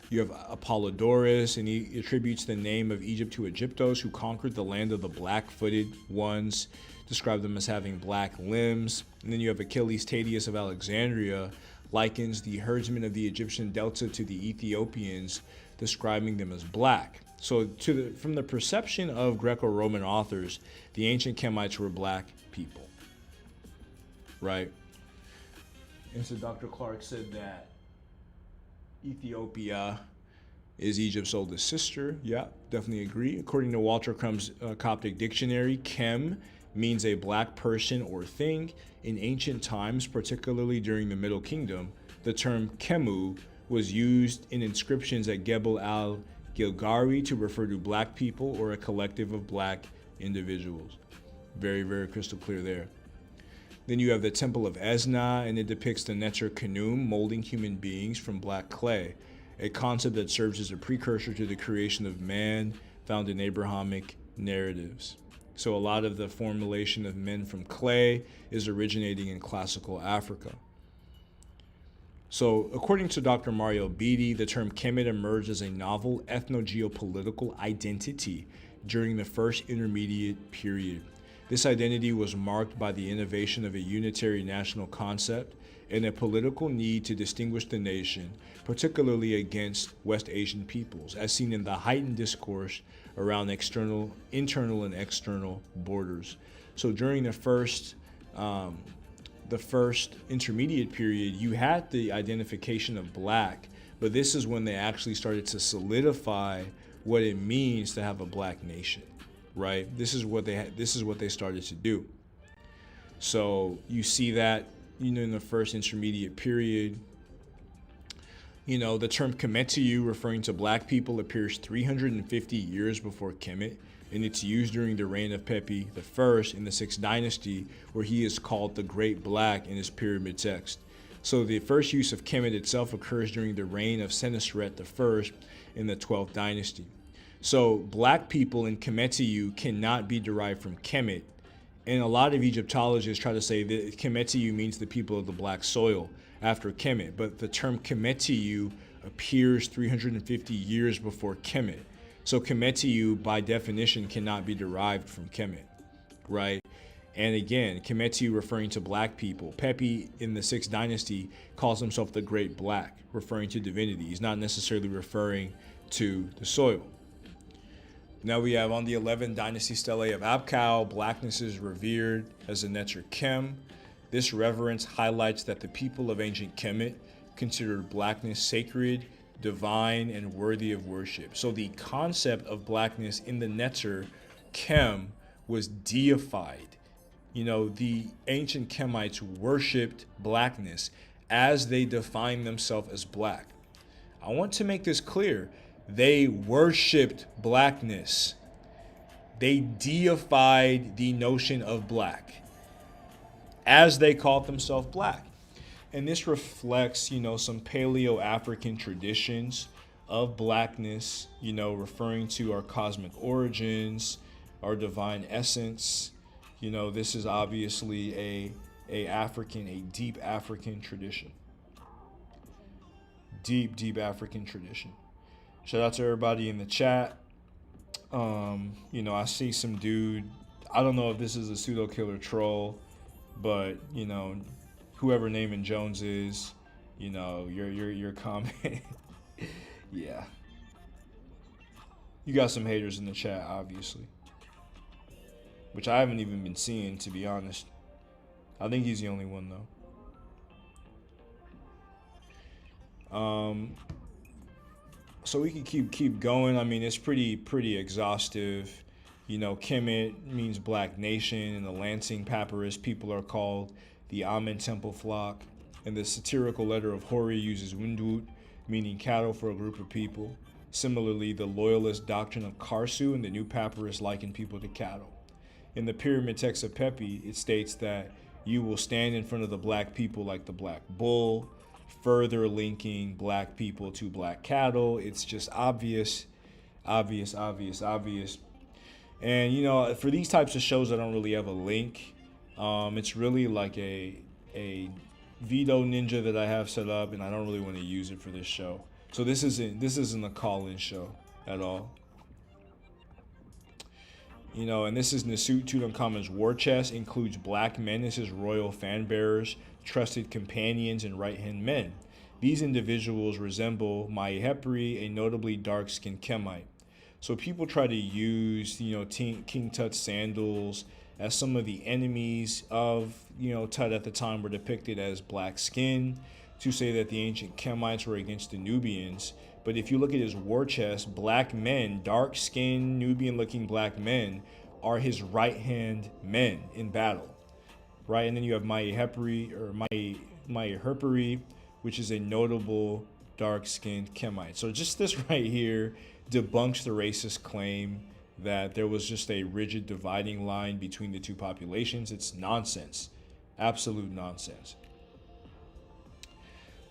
You have Apollodorus, and he attributes the name of Egypt to Egyptos, who conquered the land of the black-footed ones, described them as having black limbs. And then you have Achilles Tadius of Alexandria, likens the herdsmen of the Egyptian delta to the Ethiopians, describing them as black. So from the perception of Greco-Roman authors, the ancient Kemites were black people, right? And so Dr. Clark said that Ethiopia is Egypt's oldest sister. Yeah, definitely agree. According to Walter Crumb's Coptic dictionary, Kem means a black person or thing. In ancient times, particularly during the Middle Kingdom, the term Kemu was used in inscriptions at Gebel al-Gilgari to refer to black people or a collective of black individuals. Very, very crystal clear there. Then you have the Temple of Esna, and it depicts the Neter Khnum molding human beings from black clay, a concept that serves as a precursor to the creation of man found in Abrahamic narratives. So a lot of the formulation of men from clay is originating in classical Africa. So according to Dr. Mario Beatty, the term Kemet emerged as a novel ethno-geopolitical identity during the first intermediate period. This identity was marked by the innovation of a unitary national concept and a political need to distinguish the nation, particularly against West Asian peoples, as seen in the heightened discourse around internal and external borders. So during the first intermediate period, you had the identification of black, but this is when they actually started to solidify what it means to have a black nation, right? This is what they started to do. So you see that, in the first intermediate period. The term Kemetu, referring to black people, appears 350 years before Kemet, and it's used during the reign of Pepi I in the 6th dynasty, where he is called the Great Black in his pyramid text. So the first use of Kemet itself occurs during the reign of Senusret I in the 12th dynasty. So black people in Kemetu cannot be derived from Kemet, and a lot of Egyptologists try to say that Kemetu means the people of the black soil after Kemet, but the term Kemetu appears 350 years before Kemet. So Kemetu, by definition, cannot be derived from Kemet, right? And again, Kemetu referring to black people. Pepi in the 6th dynasty calls himself the Great Black, referring to divinity. He's not necessarily referring to the soil. Now we have on the 11th dynasty stele of Abkal, blackness is revered as a Neter Kem. This reverence highlights that the people of ancient Kemet considered blackness sacred, divine, and worthy of worship. So the concept of blackness in the Neter Kem was deified. The ancient Kemites worshipped blackness as they defined themselves as black. I want to make this clear. They worshipped blackness. They deified the notion of black as they called themselves black. And this reflects, some Paleo-African traditions of blackness, referring to our cosmic origins, our divine essence. This is obviously a deep African tradition. Deep African tradition. Shout out to everybody in the chat. I see some dude, I don't know if this is a pseudo killer troll, but whoever Naaman Jones is, your comment. Yeah. You got some haters in the chat, obviously. Which I haven't even been seeing, to be honest. I think he's the only one, though. So we can keep going. I mean, it's pretty exhaustive. Kemet means black nation. In the Lansing Papyrus, people are called the Amen Temple flock. And the satirical letter of Hori uses Windwut, meaning cattle for a group of people. Similarly, the loyalist doctrine of Karsu in the New Papyrus liken people to cattle. In the pyramid text of Pepi, it states that you will stand in front of the black people like the black bull, further linking black people to black cattle. It's just obvious. And for these types of shows, I don't really have a link. It's really like a Veto Ninja that I have set up, and I don't really want to use it for this show. So this isn't a call-in show at all. And this is Nasut Tutankhamun's war chest, includes black men as his royal fan bearers, trusted companions, and right-hand men. These individuals resemble Maihepri, a notably dark-skinned Kemite. So people try to use, King Tut's sandals as some of the enemies of, Tut at the time were depicted as black skin, to say that the ancient Kemites were against the Nubians. But if you look at his war chest, black men, dark-skinned, Nubian-looking black men, are his right-hand men in battle, right? And then you have Herperi, which is a notable dark-skinned Kemite. So just this right here debunks the racist claim that there was just a rigid dividing line between the two populations. It's nonsense, absolute nonsense.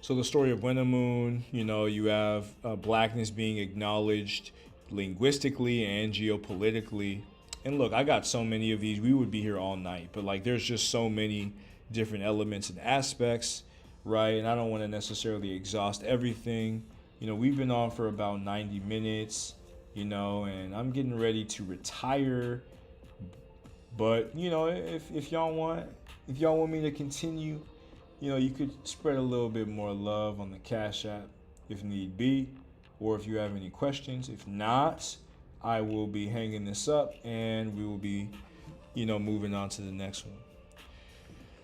So the story of Wenamun, you know, you have blackness being acknowledged linguistically and geopolitically. And look, I got so many of these, we would be here all night, but like there's just so many different elements and aspects, right? And I don't want to necessarily exhaust everything. You know, we've been on for about 90 minutes, you know, and I'm getting ready to retire. But, you know, if y'all want me to continue, you know, you could spread a little bit more love on the Cash App if need be, or if you have any questions. If not, I will be hanging this up and we will be, you know, moving on to the next one.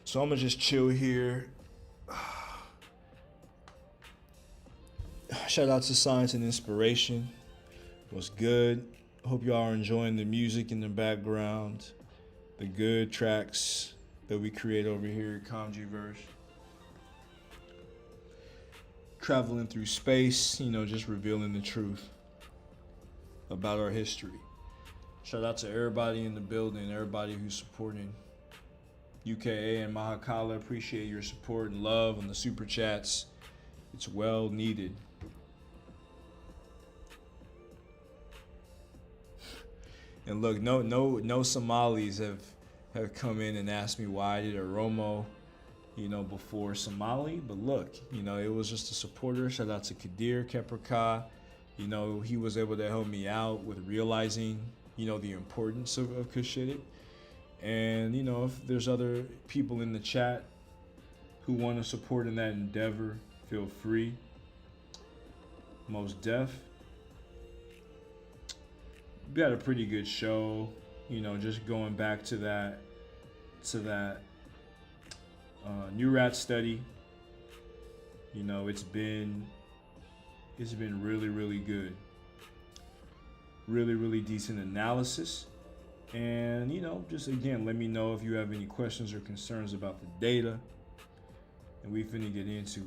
So I'm gonna just chill here. Shout out to Science and Inspiration. What's good? Hope y'all are enjoying the music in the background, the good tracks that we create over here at Kamji Verse. Traveling through space, you know, just revealing the truth about our history. Shout out to everybody in the building, everybody who's supporting UKA and Mahakala. Appreciate your support and love on the super chats. It's well needed. And look, no Somalis have come in and asked me why I did a Romo, you know, before Somali. But look, you know, it was just a supporter. Shout out to Kadir Kepraka. You know, he was able to help me out with realizing, you know, the importance of Cushitic. And, you know, if there's other people in the chat who want to support in that endeavor, feel free. Most def. We got a pretty good show, you know, just going back to that New Rat study. You know, it's been really, really good. Really, really decent analysis. And, you know, just again, let me know if you have any questions or concerns about the data. And we finna get into it.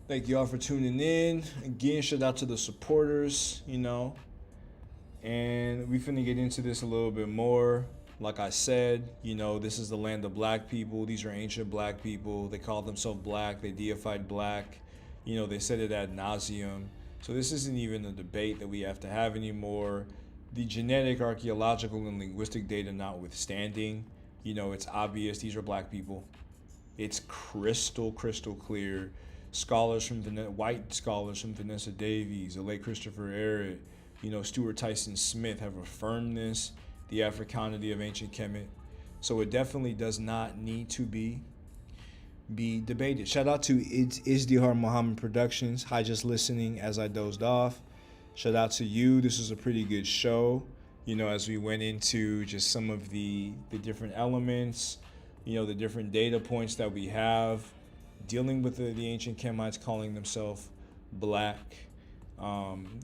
Thank you all for tuning in. Again, shout out to the supporters, you know. And we finna get into this a little bit more. Like I said, you know, this is the land of black people. These are ancient black people. They called themselves black. They deified black. You know, they said it ad nauseum. So this isn't even a debate that we have to have anymore. The genetic, archaeological, and linguistic data notwithstanding, you know, it's obvious these are black people. It's crystal clear. White scholars from Vanessa Davies, the late Christopher Ehret, you know, Stuart Tyson Smith have affirmed this, the Africanity of ancient Kemet. So it definitely does not need to be debated. Shout out to Izdihar Muhammad Productions. Hi, just listening as I dozed off. Shout out to you. This was a pretty good show, you know, as we went into just some of the different elements, you know, the different data points that we have dealing with the ancient Kemites calling themselves black.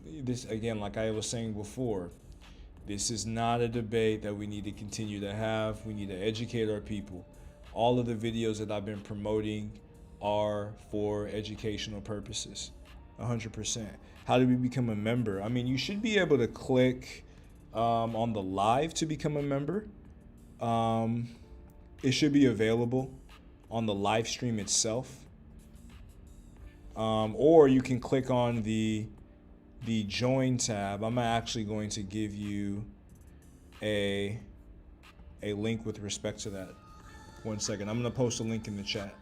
This, again, like I was saying before, this is not a debate that we need to continue to have. We need to educate our people. All of the videos that I've been promoting are for educational purposes, 100%. How do we become a member? I mean, you should be able to click on the live to become a member. It should be available on the live stream itself, or you can click on the join tab. I'm actually going to give you a link with respect to that. 1 second, I'm going to post a link in the chat.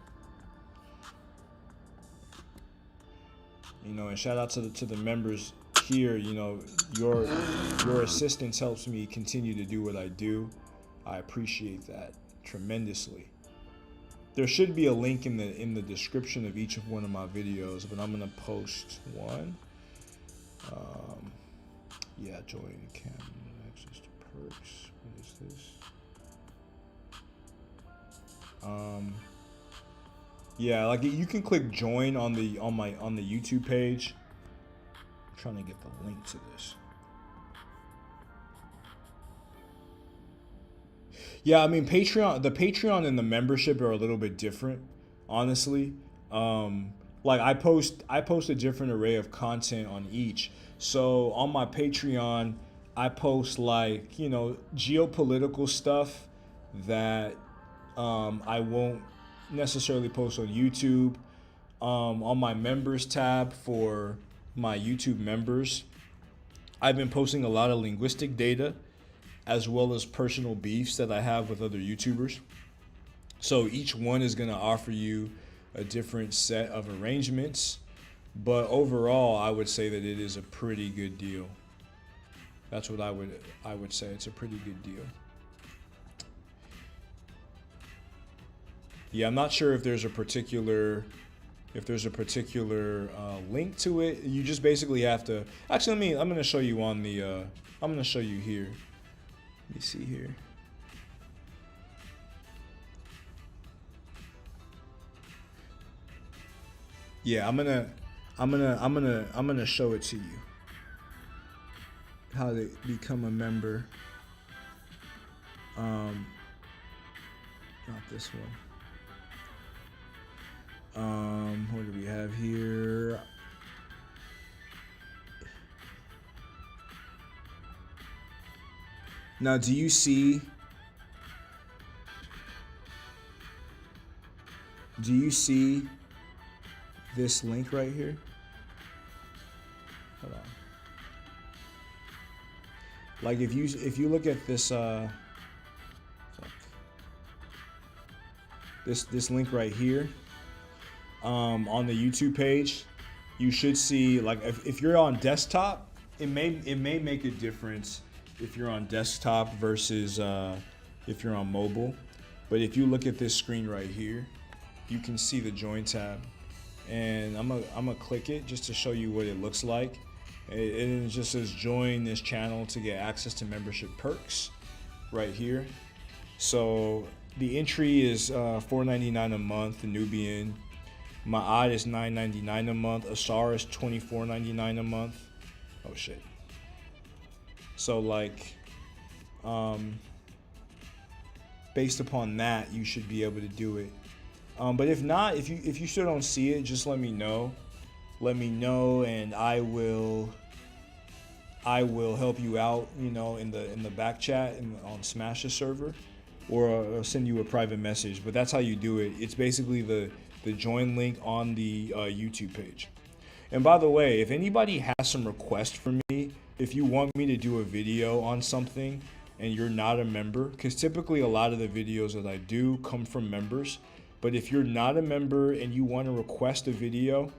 You know, and shout out to the members here. You know, your assistance helps me continue to do what I do. I appreciate that tremendously. There should be a link in the description of each of one of my videos, but I'm gonna post one. Yeah, join Cam, access to perks. What is this? Yeah, like you can click join on the YouTube page. I'm trying to get the link to this. Yeah, I mean the Patreon and the membership are a little bit different, honestly. Like I post a different array of content on each. So on my Patreon, I post like, you know, geopolitical stuff that I won't necessarily post on YouTube. On my members tab for my YouTube members, I've been posting a lot of linguistic data as well as personal beefs that I have with other YouTubers. So each one is gonna offer you a different set of arrangements, but overall, I would say that it is a pretty good deal. That's what I would say. It's a pretty good deal. Yeah, I'm not sure if there's a particular link to it. You just basically have to. Actually, I'm gonna show you on the. I'm gonna show you here. Let me see here. Yeah, I'm gonna show it to you. How to become a member. Not this one. What do we have here? Now, do you see this link right here? Hold on. Like if you look at this this link right here, on the YouTube page, you should see, like if you're on desktop, it may make a difference if you're on desktop versus if you're on mobile. But if you look at this screen right here, you can see the join tab, and I'm gonna click it just to show you what it looks like. It just says join this channel to get access to membership perks right here. So the entry is $4.99 a month, the Nubian. Ma'ad is $9.99 a month. Asar is $24.99 a month. Oh shit. So like, based upon that, you should be able to do it. But if not, if you still don't see it, just let me know. Let me know, and I will help you out. You know, in the back chat on Smash the server, or send you a private message. But that's how you do it. It's basically the join link on the YouTube page. And by the way, if anybody has some requests for me, if you want me to do a video on something and you're not a member, because typically a lot of the videos that I do come from members, but if you're not a member and you want to request a video,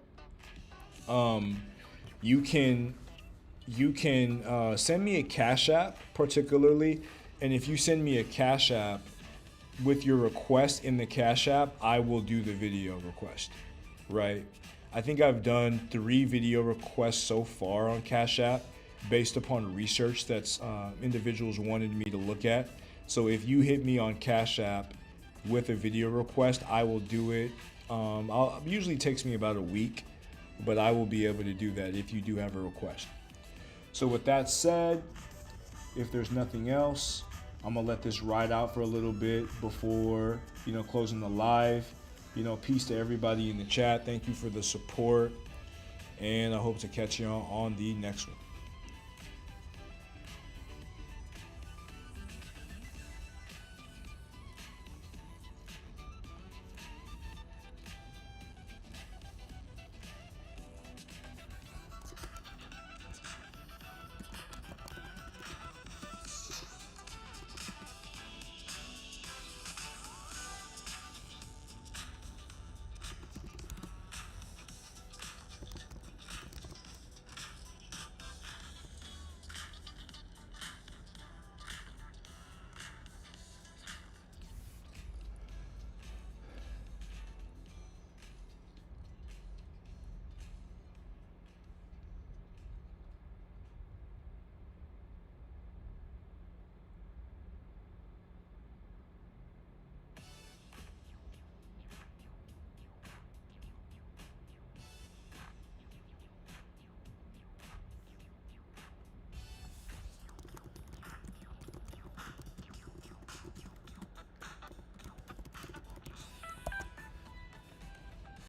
you can send me a Cash App particularly, and if you send me a Cash App with your request in the Cash App, I will do the video request, right? I think I've done 3 video requests so far on Cash App based upon research that's individuals wanted me to look at. So if you hit me on Cash App with a video request, I will do it. Usually takes me about a week, but I will be able to do that if you do have a request. So with that said, if there's nothing else, I'm gonna let this ride out for a little bit before, closing the live. Peace to everybody in the chat. Thank you for the support, and I hope to catch you on the next one.